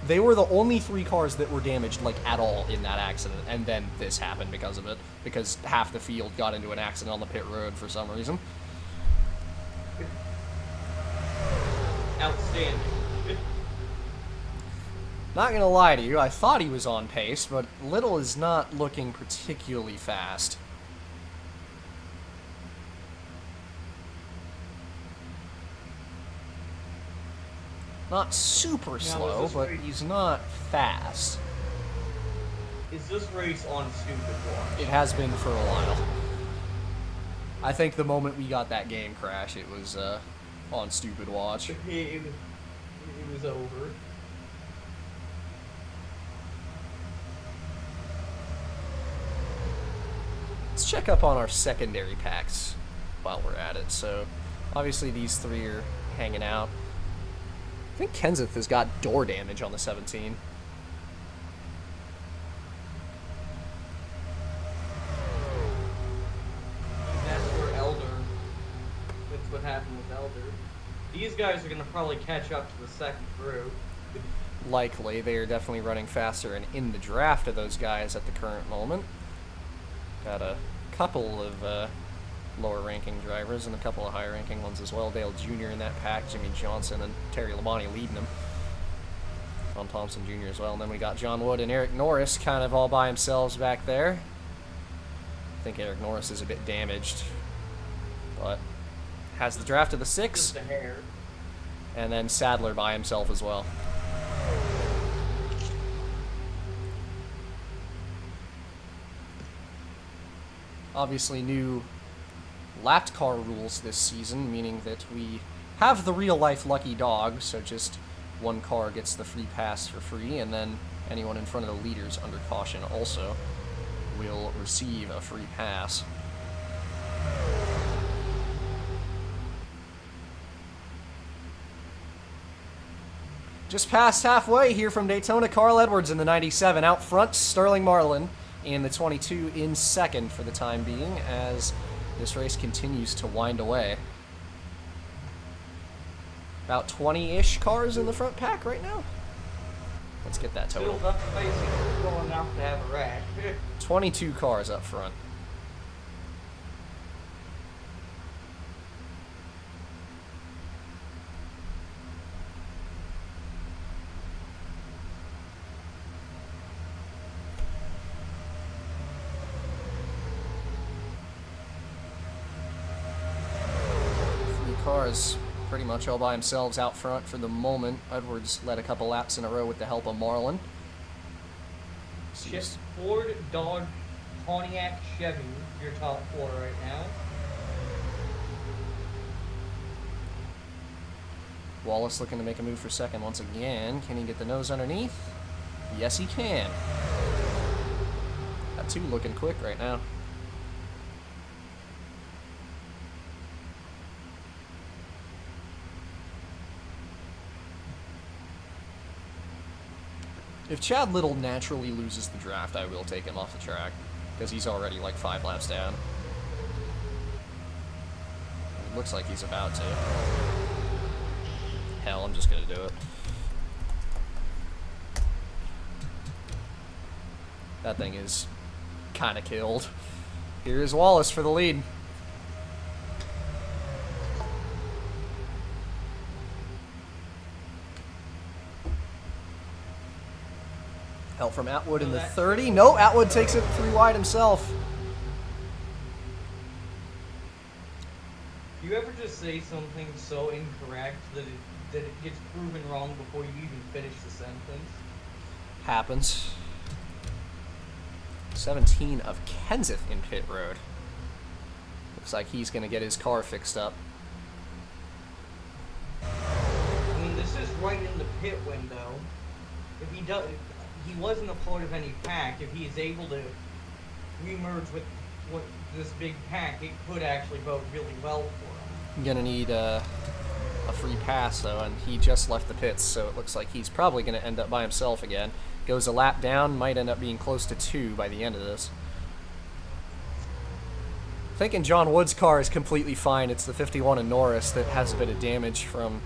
They were the only 3 cars that were damaged, like, at all in that accident. And then this happened because of it. Because half the field got into an accident on the pit road for some reason. Outstanding. Not gonna lie to you, I thought he was on pace, but Little is not looking particularly fast. Not super slow, but he's not fast. Is this race on stupid watch? It has been for a while. I think the moment we got that game crash, it was on stupid watch. It was over. Let's check up on our secondary packs while we're at it. So, obviously these 3 are hanging out. I think Kenseth has got door damage on the 17. That's where Elder. That's what happened with Elder. These guys are going to probably catch up to the second group. Likely. They are definitely running faster and in the draft of those guys at the current moment. Got a couple of lower-ranking drivers and a couple of higher-ranking ones as well. Dale Jr. in that pack, Jimmy Johnson and Terry Labonte leading them. Tom Thompson Jr. as well. And then we got John Wood and Eric Norris kind of all by themselves back there. I think Eric Norris is a bit damaged, but has the draft of the 6, Just a hair. and then Sadler by himself as well. Obviously new lapped car rules this season, meaning that we have the real-life lucky dog, so just one car gets the free pass for free, and then anyone in front of the leaders under caution also will receive a free pass. Just past halfway here from Daytona, Carl Edwards in the 97 out front, Sterling Marlin in the 22 in second for the time being as this race continues to wind away. About 20-ish cars in the front pack right now. Let's get that total. Still up basically going enough to have a rack. 22 cars up front. Cars pretty much all by themselves out front for the moment. Edwards led a couple laps in a row with the help of Marlin. Ford, Dodge, Pontiac, Chevy, your top 4 right now. Wallace looking to make a move for second once again. Can he get the nose underneath? Yes, he can. Got 2 looking quick right now. If Chad Little naturally loses the draft, I will take him off the track, because he's already like 5 laps down. It looks like he's about to. Hell, I'm just going to do it. That thing is kind of killed. Here's Wallace for the lead. Help from Atwood in the 30. No, Atwood takes it 3 wide himself. You ever just say something so incorrect that it gets proven wrong before you even finish the sentence? Happens. 17 of Kenseth in pit road. Looks like he's going to get his car fixed up. I mean, this is right in the pit window. If he does, he wasn't a part of any pack. If he is able to remerge with this big pack, it could actually bode really well for him. I'm going to need a free pass, though, and he just left the pits, so it looks like he's probably going to end up by himself again. Goes a lap down, might end up being close to 2 by the end of this. Thinking John Wood's car is completely fine. It's the 51 in Norris that has a bit of damage from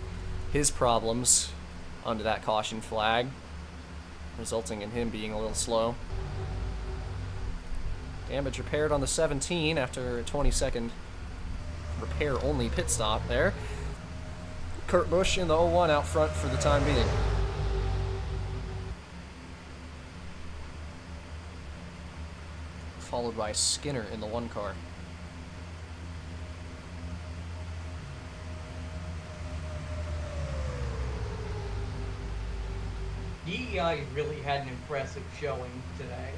his problems under that caution flag, resulting in him being a little slow. Damage repaired on the 17 after a 20-second repair-only pit stop there. Kurt Busch in the 01 out front for the time being. Followed by Skinner in the 1 car. DEI really had an impressive showing today.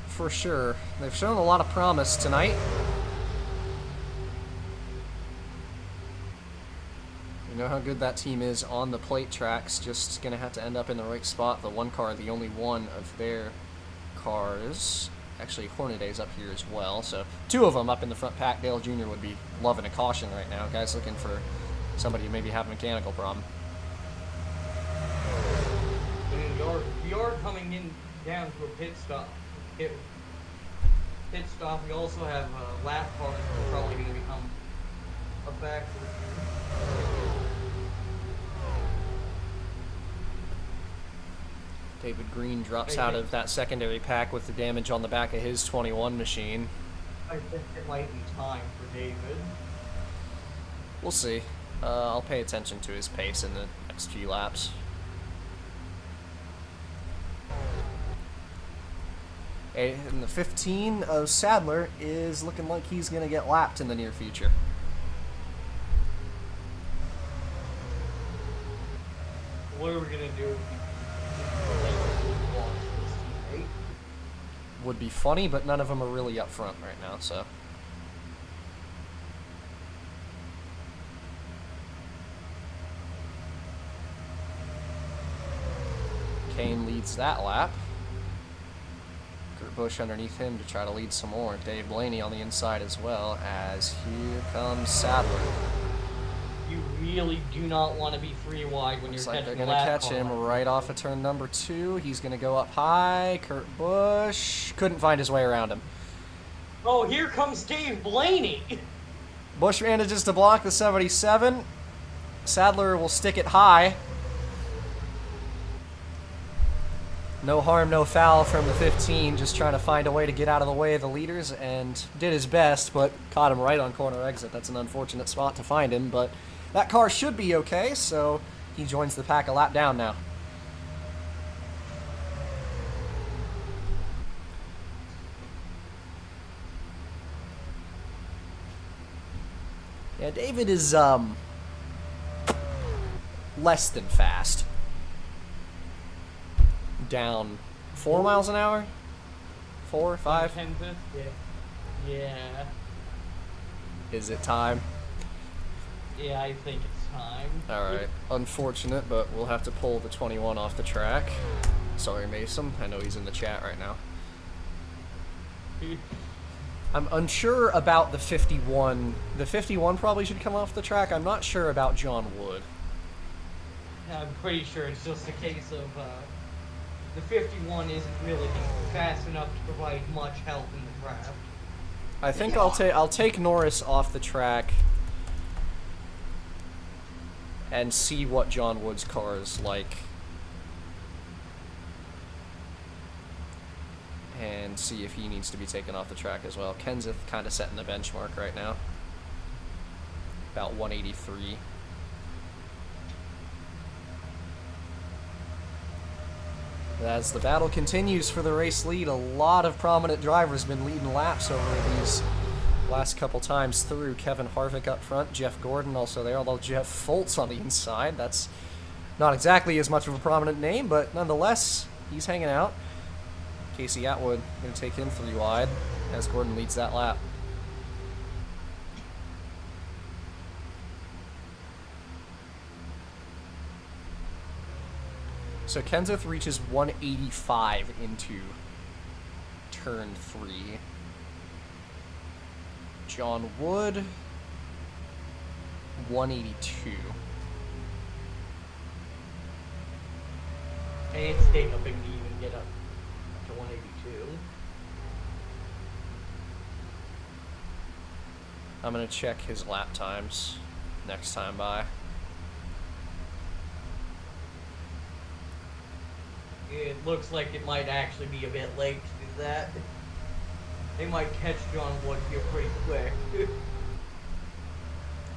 For sure. They've shown a lot of promise tonight. You know how good that team is on the plate tracks. Just going to have to end up in the right spot. The 1 car, the only one of their cars. Actually, Hornaday's up here as well. So 2 of them up in the front pack. Dale Jr. would be loving a caution right now. Guys looking for somebody who maybe have a mechanical problem. You're coming in down to a pit stop. Pit stop. We also have lap cars that are probably going to become a factor. David Green drops out of that secondary pack with the damage on the back of his 21 machine. I think it might be time for David. We'll see. I'll pay attention to his pace in the next few laps. And the 15 of Sadler is looking like he's going to get lapped in the near future. What are we gonna do? Would be funny, but none of them are really up front right now, so. Kane leads that lap. Kurt Busch underneath him to try to lead some more. Dave Blaney on the inside as well, as here comes Sadler. You really do not want to be free wide when Looks you're like catching they're a going to lap catch car. him right off of turn number 2. He's going to go up high. Kurt Busch couldn't find his way around him. Oh, here comes Dave Blaney. Busch manages to block the 77. Sadler will stick it high. No harm, no foul from the 15, just trying to find a way to get out of the way of the leaders, and did his best, but caught him right on corner exit. That's an unfortunate spot to find him, but that car should be okay, so he joins the pack a lap down now. Yeah, David is, less than fast. Down 4 miles an hour? 4, 5? Yeah. Is it time? Yeah, I think it's time. Alright. Unfortunate, but we'll have to pull the 21 off the track. Sorry, Mason. I know he's in the chat right now. I'm unsure about the 51. The 51 probably should come off the track. I'm not sure about John Wood. I'm pretty sure it's just a case of the 51 isn't really fast enough to provide much help in the draft. I think I'll take Norris off the track and see what John Wood's car is like. And see if he needs to be taken off the track as well. Kenseth kind of setting the benchmark right now. About 183. As the battle continues for the race lead, a lot of prominent drivers been leading laps over these last couple times through. Kevin Harvick up front, Jeff Gordon also there, although Jeff Foltz on the inside. That's not exactly as much of a prominent name, but nonetheless, he's hanging out. Casey Atwood going to take him 3 wide as Gordon leads that lap. So Kenseth reaches 185 into turn 3. John Wood, 182. And it's taking a big to even get up to 182. I'm going to check his lap times next time by. It looks like it might actually be a bit late to do that. They might catch John Wood here pretty quick.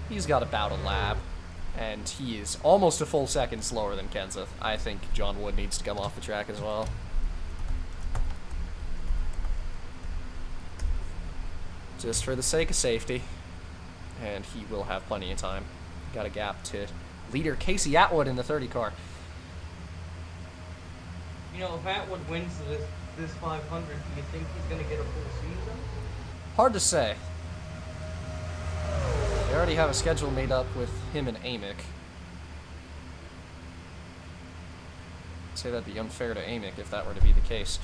He's got about a lap, and he is almost a full second slower than Kenseth. I think John Wood needs to come off the track as well. Just for the sake of safety, and he will have plenty of time. Got a gap to leader Casey Atwood in the 30 car. You know, if Atwood wins this 500, do you think he's going to get a full season? Hard to say. They already have a schedule made up with him and Amick. I'd say that'd be unfair to Amick if that were to be the case.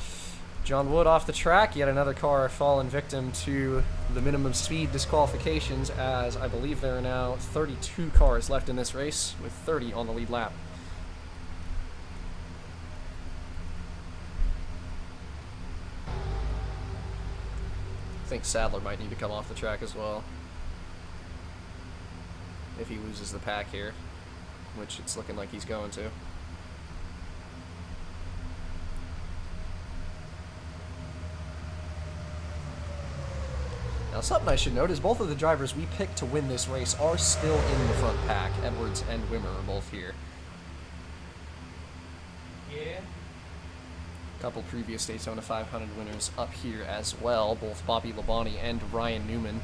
John Wood off the track, yet another car fallen victim to the minimum speed disqualifications, as I believe there are now 32 cars left in this race, with 30 on the lead lap. I think Sadler might need to come off the track as well if he loses the pack here, which it's looking like he's going to. Now, something I should note is both of the drivers we picked to win this race are still in the front pack. Edwards and Wimmer are both here. Yeah. A couple previous Daytona 500 winners up here as well, both Bobby Labonte and Ryan Newman,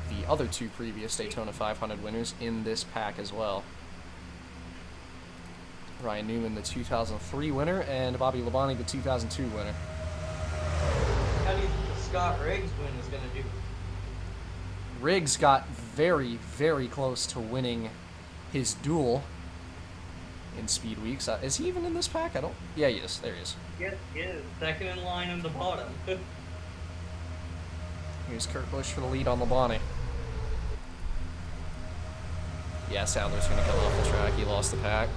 the other two previous Daytona 500 winners in this pack as well. Ryan Newman, the 2003 winner, and Bobby Labonte, the 2002 winner. How do you think the Scott Riggs win is going to do? Riggs got very, very close to winning his duel in Speed Weeks. Is he even in this pack? I don't... Yeah, he is. There he is. Yes, he is. Second in line in the bottom. Here's Kurt Busch for the lead on Labonte. Yeah, Sadler's going to come off the track. He lost the pack.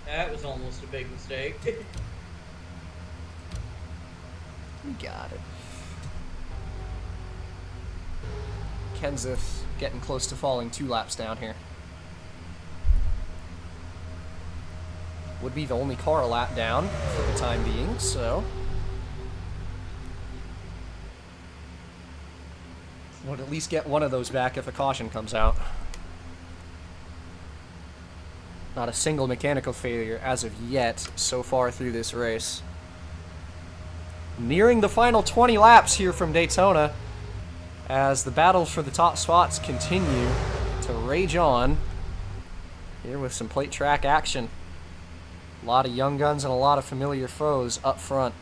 That was almost a big mistake. We got it. Kenseth getting close to falling 2 laps down here. Would be the only car a lap down for the time being, so would at least get one of those back if a caution comes out. Not a single mechanical failure as of yet so far through this race. Nearing the final 20 laps here from Daytona as the battles for the top spots continue to rage on here with some plate track action. A lot of young guns and a lot of familiar foes up front.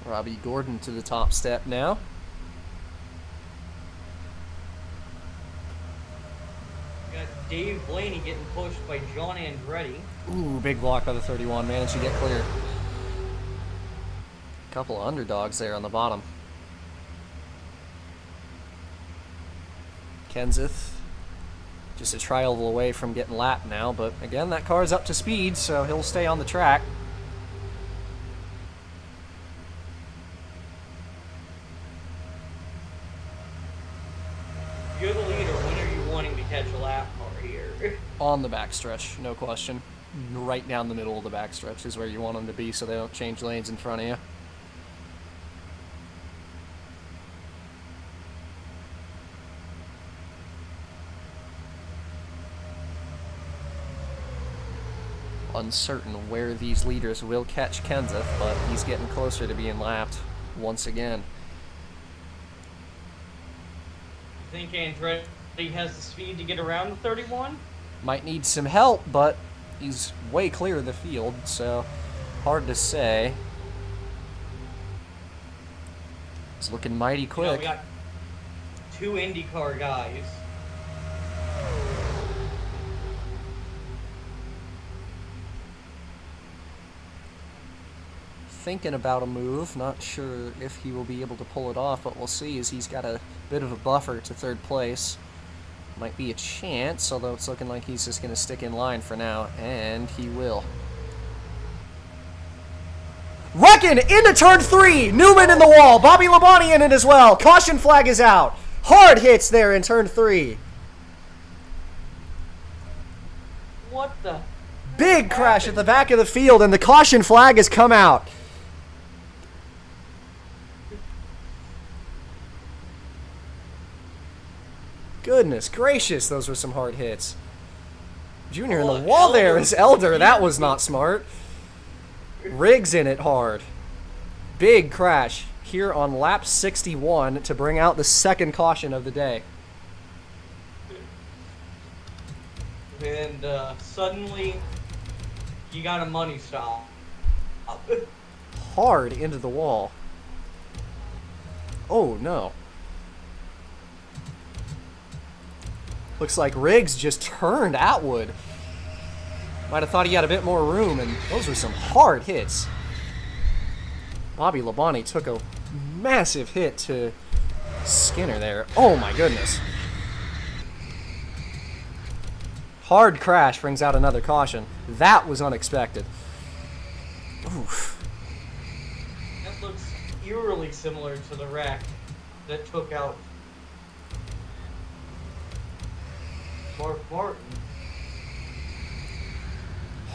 Robbie Gordon to the top step now. Got Dave Blaney getting pushed by John Andretti. Ooh, big block by the 31. Managed to get clear. Couple of underdogs there on the bottom. Kenseth just a trial away from getting lapped now, but again, that car's up to speed, so he'll stay on the track. You're the leader. When are you wanting to catch a lap car here? On the backstretch, no question. Right down the middle of the backstretch is where you want them to be so they don't change lanes in front of you. Uncertain where these leaders will catch Kenseth, but he's getting closer to being lapped once again. You think Andretti has the speed to get around the 31? Might need some help, but he's way clear of the field, so hard to say. It's looking mighty quick. You know, we got 2 IndyCar guys. Thinking about a move, not sure if he will be able to pull it off, but we'll see as he's got a bit of a buffer to third place. Might be a chance, although it's looking like he's just going to stick in line for now, and he will. Wrecking into turn 3! Newman in the wall, Bobby Labonte in it as well. Caution flag is out. Hard hits there in turn 3. What the? Big crash at the back of the field, and the caution flag has come out. Goodness gracious, those were some hard hits. Junior in the wall there is Elder. That was not smart. Riggs in it hard. Big crash here on lap 61 to bring out the second caution of the day. And suddenly, you got a money stop. Hard into the wall. Oh no. Looks like Riggs just turned Atwood. Might have thought he had a bit more room, and those were some hard hits. Bobby Labonte took a massive hit to Skinner there. Oh my goodness. Hard crash brings out another caution. That was unexpected. Oof. That looks eerily similar to the wreck that took out Mark Martin.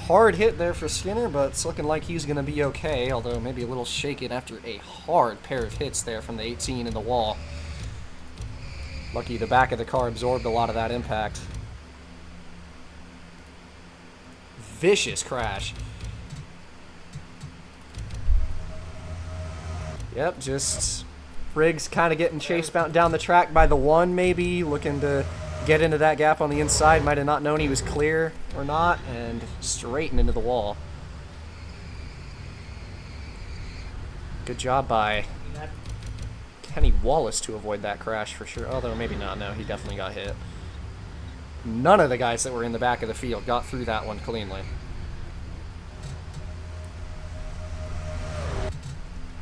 Hard hit there for Skinner, but it's looking like he's going to be okay, although maybe a little shaken after a hard pair of hits there from the 18 in the wall. Lucky the back of the car absorbed a lot of that impact. Vicious crash. Yep, just Briggs kind of getting chased down the track by the one, maybe, looking to get into that gap on the inside. Might have not known he was clear or not, and straighten into the wall. Good job by Kenny Wallace to avoid that crash for sure. Although maybe not. No, he definitely got hit. None of the guys that were in the back of the field got through that one cleanly.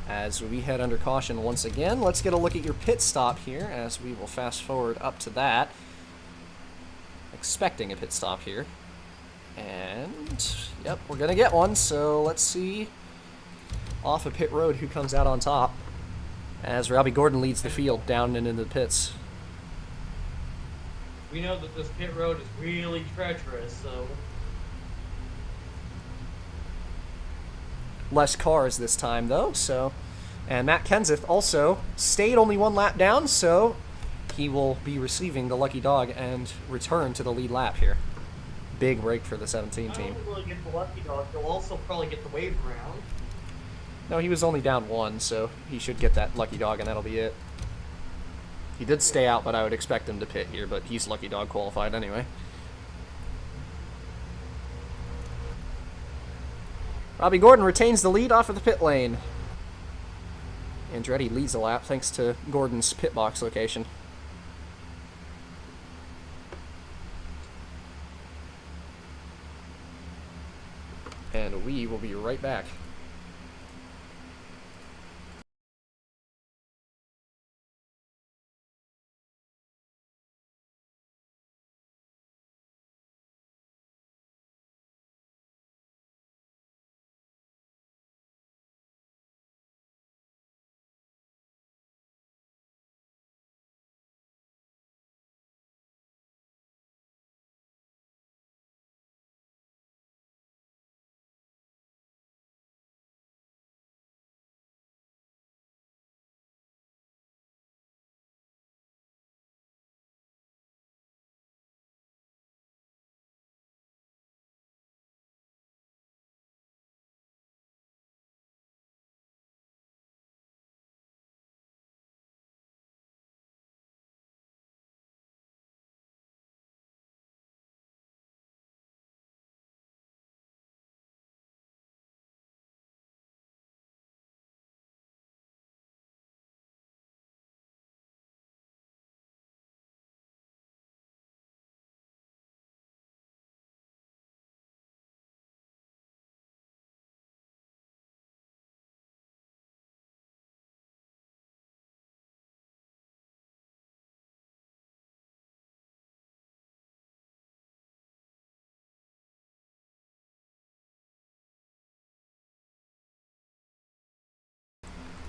As we head under caution once again, let's get a look at your pit stop here as we will fast forward up to that. Expecting a pit stop here. And, yep, we're going to get one, so let's see off of pit road who comes out on top as Robbie Gordon leads the field down and into the pits. We know that this pit road is really treacherous, so... Less cars this time, though, so... And Matt Kenseth also stayed only one lap down, so he will be receiving the lucky dog and return to the lead lap here. Big break for the 17 team. Not only will he get the lucky dog, he'll also probably get the wave round. No, he was only down one, so he should get that lucky dog, and that'll be it. He did stay out, but I would expect him to pit here, but he's lucky dog qualified anyway. Robbie Gordon retains the lead off of the pit lane. Andretti leads the lap thanks to Gordon's pit box location. And we will be right back.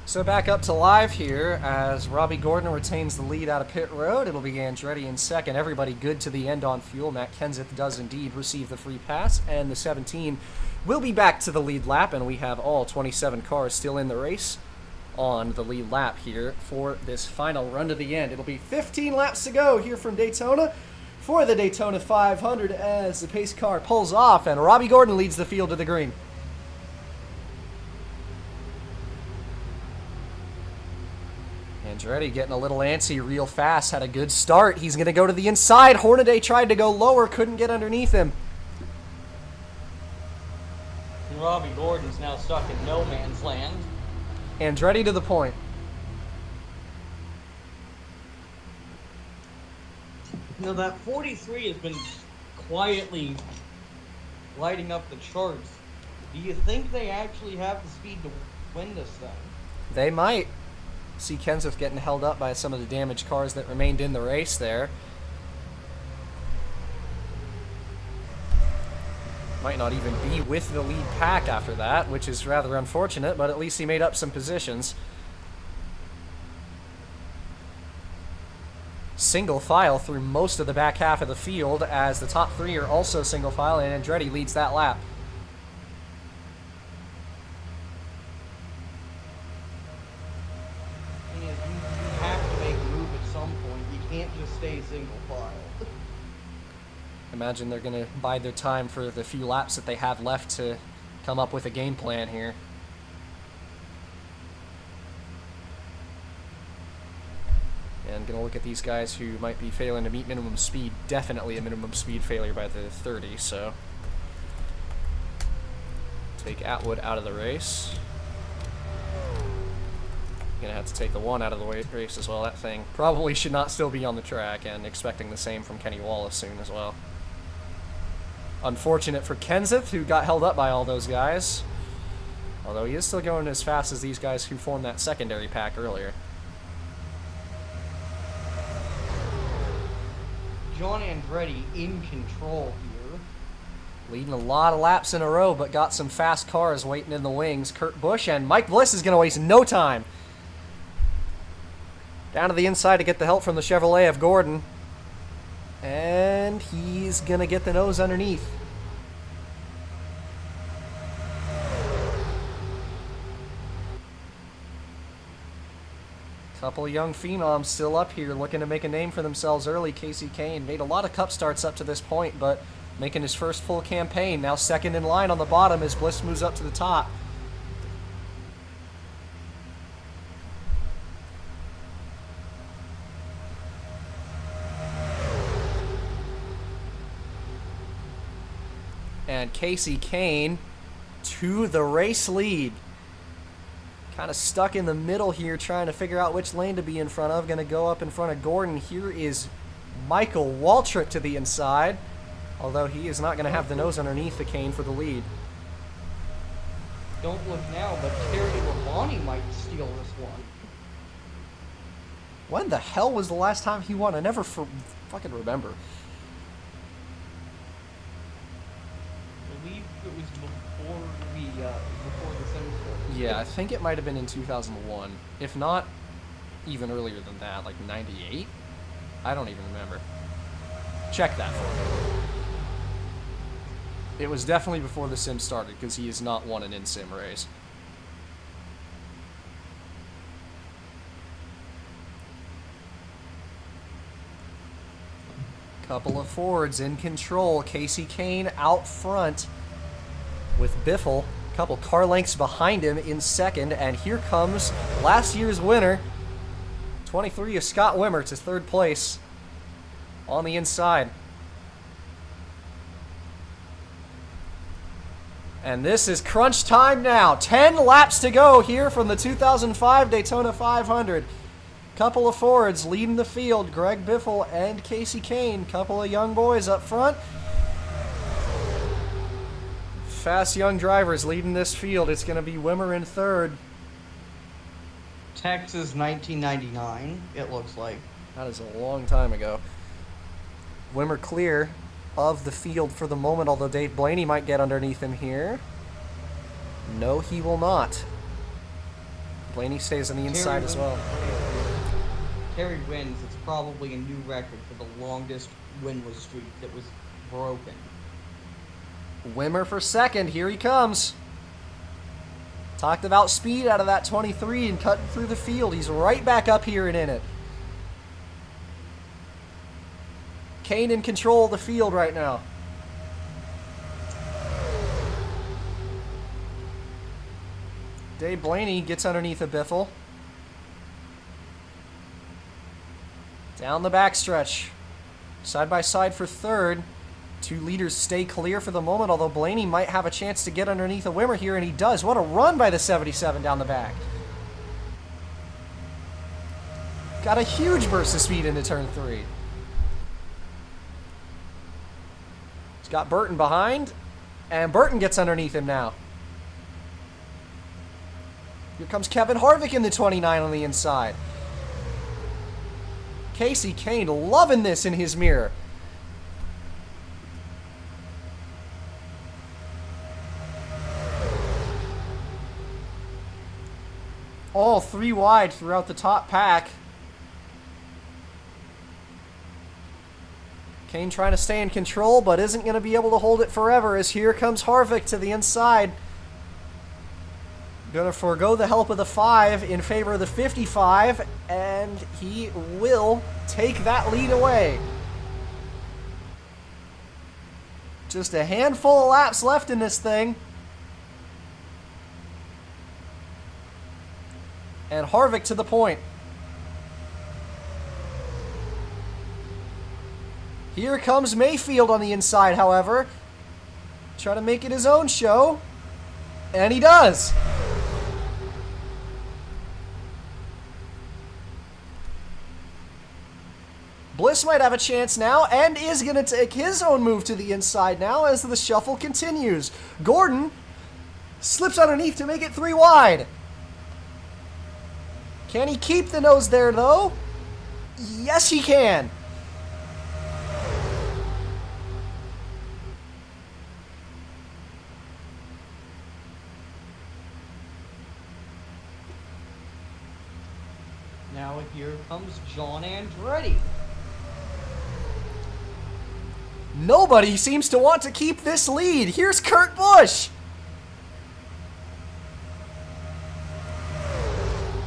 So back up to live here as Robbie Gordon retains the lead out of pit road. It'll be Andretti in second. Everybody good to the end on fuel. Matt Kenseth does indeed receive the free pass, and the 17 will be back to the lead lap, and we have all 27 cars still in the race on the lead lap here for this final run to the end. It'll be 15 laps to go here from Daytona for the Daytona 500 as the pace car pulls off, and Robbie Gordon leads the field to the green. Andretti getting a little antsy real fast. Had a good start. He's going to go to the inside. Hornaday tried to go lower. Couldn't get underneath him. And Robbie Gordon's now stuck in no man's land. Andretti to the point. You know, that 43 has been quietly lighting up the charts. Do you think they actually have the speed to win this thing? They might. See Kenseth getting held up by some of the damaged cars that remained in the race there. Might not even be with the lead pack after that, which is rather unfortunate, but at least he made up some positions. single file through most of the back half of the field, as the top 3 are also single file, and Andretti leads that lap. You have to make a move at some point. You can't just stay single file. Imagine they're going to bide their time for the few laps that they have left to come up with a game plan here. And going to look at these guys who might be failing to meet minimum speed. Definitely a minimum speed failure by the 30, so take Atwood out of the race. Going to have to take the 1 out of the race as well. That thing probably should not still be on the track, and expecting the same from Kenny Wallace soon as well. Unfortunate for Kenseth, who got held up by all those guys. Although he is still going as fast as these guys who formed that secondary pack earlier. John Andretti in control here. Leading a lot of laps in a row, but got some fast cars waiting in the wings. Kurt Busch and Mike Bliss is going to waste no time. Down to the inside to get the help from the Chevrolet of Gordon. And he's going to get the nose underneath. Couple of young phenoms still up here looking to make a name for themselves early. Casey Kane made a lot of cup starts up to this point, but making his first full campaign. Now second in line on the bottom as Bliss moves up to the top. And Casey Kane to the race lead. Kind of stuck in the middle here trying to figure out which lane to be in front of. Going to go up in front of Gordon. Here is Michael Waltrip to the inside. Although he is not going to have the nose underneath the Kane for the lead. Don't look now, but Terry Labonte might steal this one. When the hell was the last time he won? I never fucking remember. I believe it was before the sim started. Yeah, I think it might have been in 2001. If not, even earlier than that, like 98? I don't even remember. Check that for me. It was definitely before the sim started, because he has not won an in-sim race. Couple of Fords in control. Casey Kane out front with Biffle. Couple car lengths behind him in second. And here comes last year's winner. 23 is Scott Wimmer to third place on the inside. And this is crunch time now. 10 laps to go here from the 2005 Daytona 500. Couple of Fords leading the field. Greg Biffle and Casey Kane. Couple of young boys up front. Fast young drivers leading this field. It's going to be Wimmer in third. Texas 1999, it looks like. That is a long time ago. Wimmer clear of the field for the moment, although Dave Blaney might get underneath him here. No, he will not. Blaney stays on the inside as well. Terry wins. It's probably a new record for the longest winless streak that was broken. Wimmer for second. Here he comes. Talked about speed out of that 23 and cutting through the field. He's right back up here and in it. Kane in control of the field right now. Dave Blaney gets underneath a Biffle. Down the backstretch. Side by side for third. Two leaders stay clear for the moment, although Blaney might have a chance to get underneath a Wimmer here, and he does. What a run by the 77 down the back. Got a huge burst of speed into turn 3. He's got Burton behind, and Burton gets underneath him now. Here comes Kevin Harvick in the 29 on the inside. Casey Kane loving this in his mirror. All three wide throughout the top pack. Kane trying to stay in control, but isn't going to be able to hold it forever as here comes Harvick to the inside. Going to forego the help of the 5 in favor of the 55, and he will take that lead away. Just a handful of laps left in this thing. And Harvick to the point. Here comes Mayfield on the inside, however. Try to make it his own show. And he does. Bliss might have a chance now and is going to take his own move to the inside now as the shuffle continues. Gordon slips underneath to make it 3 wide. Can he keep the nose there, though? Yes, he can. Now here comes John Andretti. Nobody seems to want to keep this lead. Here's Kurt Busch.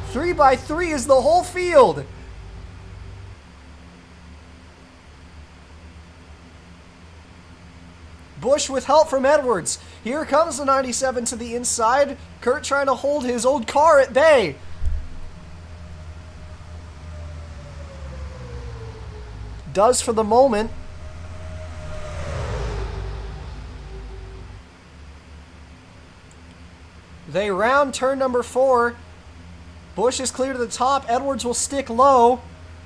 3 by 3 is the whole field. Busch with help from Edwards. Here comes the 97 to the inside. Kurt trying to hold his old car at bay. Does for the moment. They round turn number 4. Busch is clear to the top. Edwards will stick low.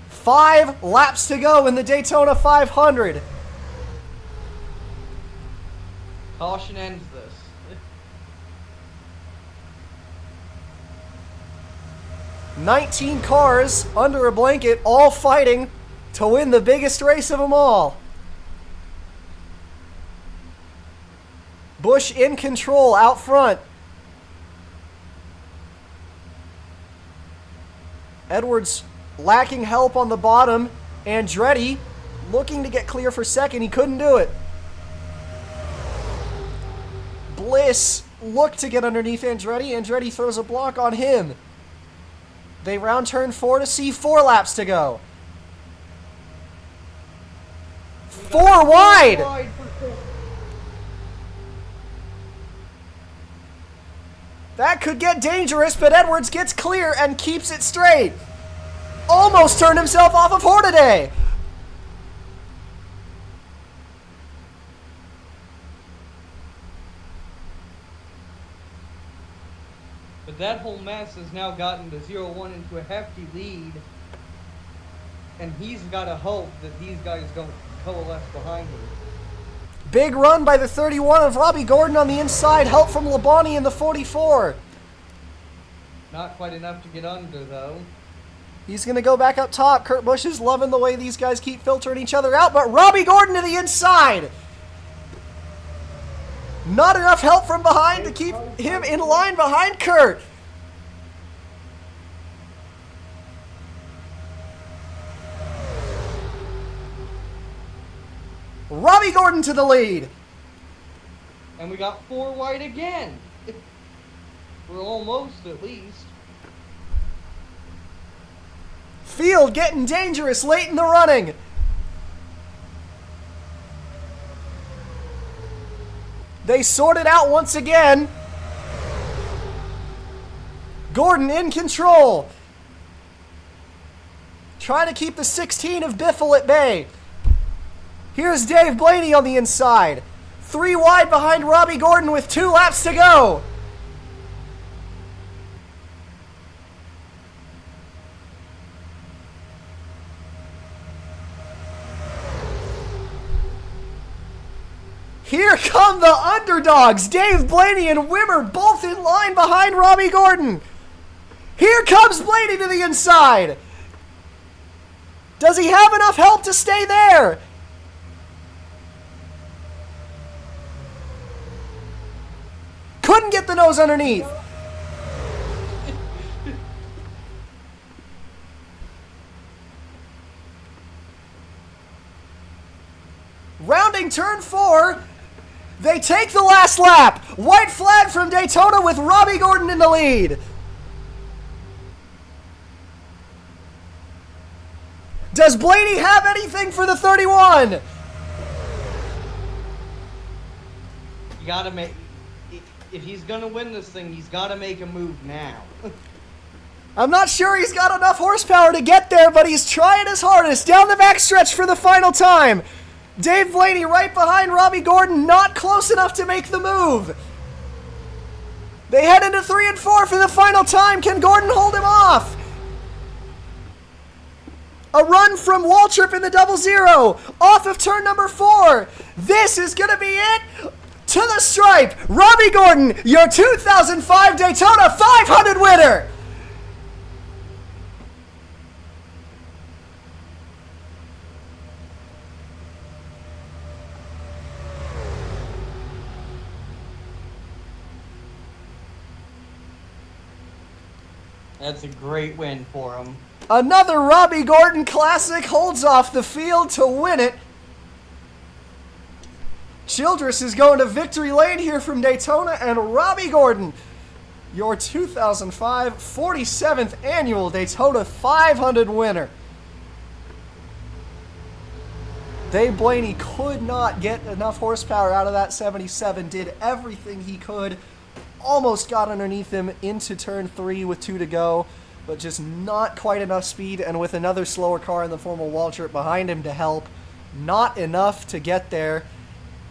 5 laps to go in the Daytona 500. Caution ends this. 19 cars under a blanket, all fighting to win the biggest race of them all. Busch in control out front. Edwards lacking help on the bottom. Andretti looking to get clear for second. He couldn't do it. Bliss looked to get underneath Andretti. Andretti throws a block on him. They round turn 4 to see 4 laps to go. 4 wide! That could get dangerous, but Edwards gets clear and keeps it straight. Almost turned himself off of Hornaday. But that whole mess has now gotten the 0-1 into a hefty lead. And he's got to hope that these guys don't coalesce behind him. Big run by the 31 of Robbie Gordon on the inside. Help from Labonte in the 44. Not quite enough to get under, though. He's going to go back up top. Kurt Busch is loving the way these guys keep filtering each other out, but Robbie Gordon to the inside. Not enough help from behind to keep him in line behind Kurt. Robbie Gordon to the lead. And we got 4 wide again. We're almost, at least. Field getting dangerous late in the running. They sort it out once again. Gordon in control. Trying to keep the 16 of Biffle at bay. Here's Dave Blaney on the inside. 3 wide behind Robbie Gordon with 2 laps to go. Here come the underdogs. Dave Blaney and Wimmer both in line behind Robbie Gordon. Here comes Blaney to the inside. Does he have enough help to stay there? Couldn't get the nose underneath. 4. They take the last lap. White flag from Daytona with Robbie Gordon in the lead. Does Blaney have anything for the 31? You gotta make... If he's gonna win this thing, he's gotta make a move now. I'm not sure he's got enough horsepower to get there, but he's trying his hardest. Down the backstretch for the final time. Dave Blaney right behind Robbie Gordon, not close enough to make the move. They head into 3 and 4 for the final time. Can Gordon hold him off? A run from Waltrip in the 00, off of turn number 4. This is going to be it. To the stripe, Robbie Gordon, your 2005 Daytona 500 winner. That's a great win for him. Another Robbie Gordon classic holds off the field to win it. Childress is going to victory lane here from Daytona, and Robbie Gordon, your 2005 47th annual Daytona 500 winner. Dave Blaney could not get enough horsepower out of that 77, did everything he could, almost got underneath him into turn 3 with 2 to go, but just not quite enough speed, and with another slower car in the form of Waltrip behind him to help, not enough to get there.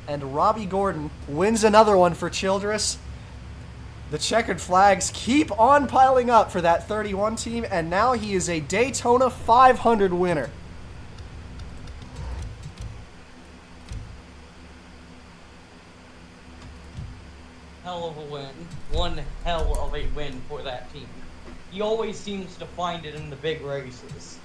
And Robbie Gordon wins another one for Childress. The checkered flags keep on piling up for that 31 team, and now he is a Daytona 500 winner. Hell of a win. One hell of a win for that team. He always seems to find it in the big races.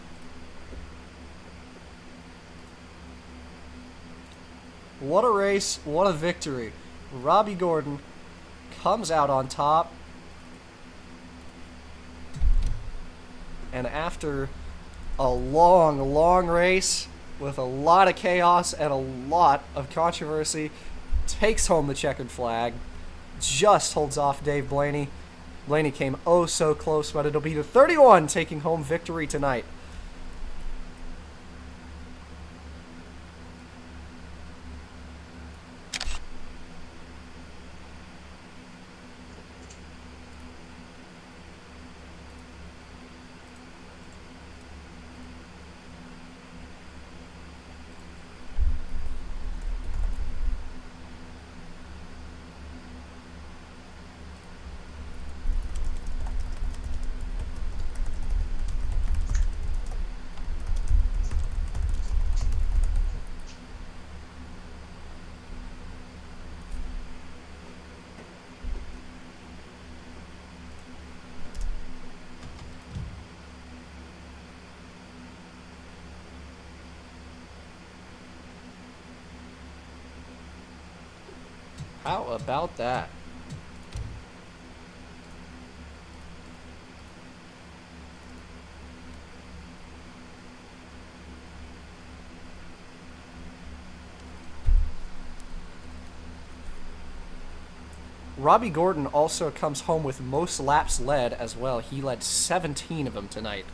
What a race, what a victory. Robbie Gordon comes out on top. And after a long, long race with a lot of chaos and a lot of controversy, takes home the checkered flag. Just holds off Dave Blaney. Blaney came oh so close, but it'll be the 31 taking home victory tonight. How about that? Robbie Gordon also comes home with most laps led as well. He led 17 of them tonight.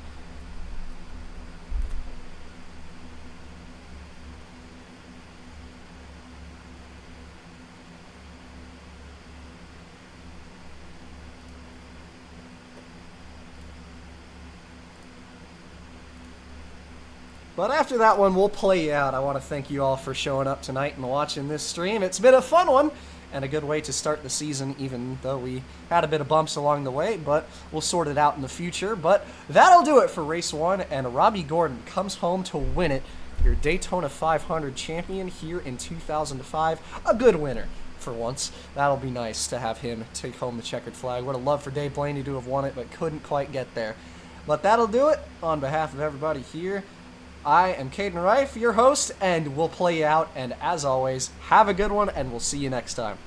But after that one, we'll play you out. I want to thank you all for showing up tonight and watching this stream. It's been a fun one and a good way to start the season, even though we had a bit of bumps along the way, but we'll sort it out in the future. But that'll do it for Race 1, and Robbie Gordon comes home to win it, your Daytona 500 champion here in 2005. A good winner for once. That'll be nice to have him take home the checkered flag. Would have loved for Dave Blaney to have won it, but couldn't quite get there. But that'll do it. On behalf of everybody here, I am Caden Reif, your host, and we'll play you out. And as always, have a good one, and we'll see you next time.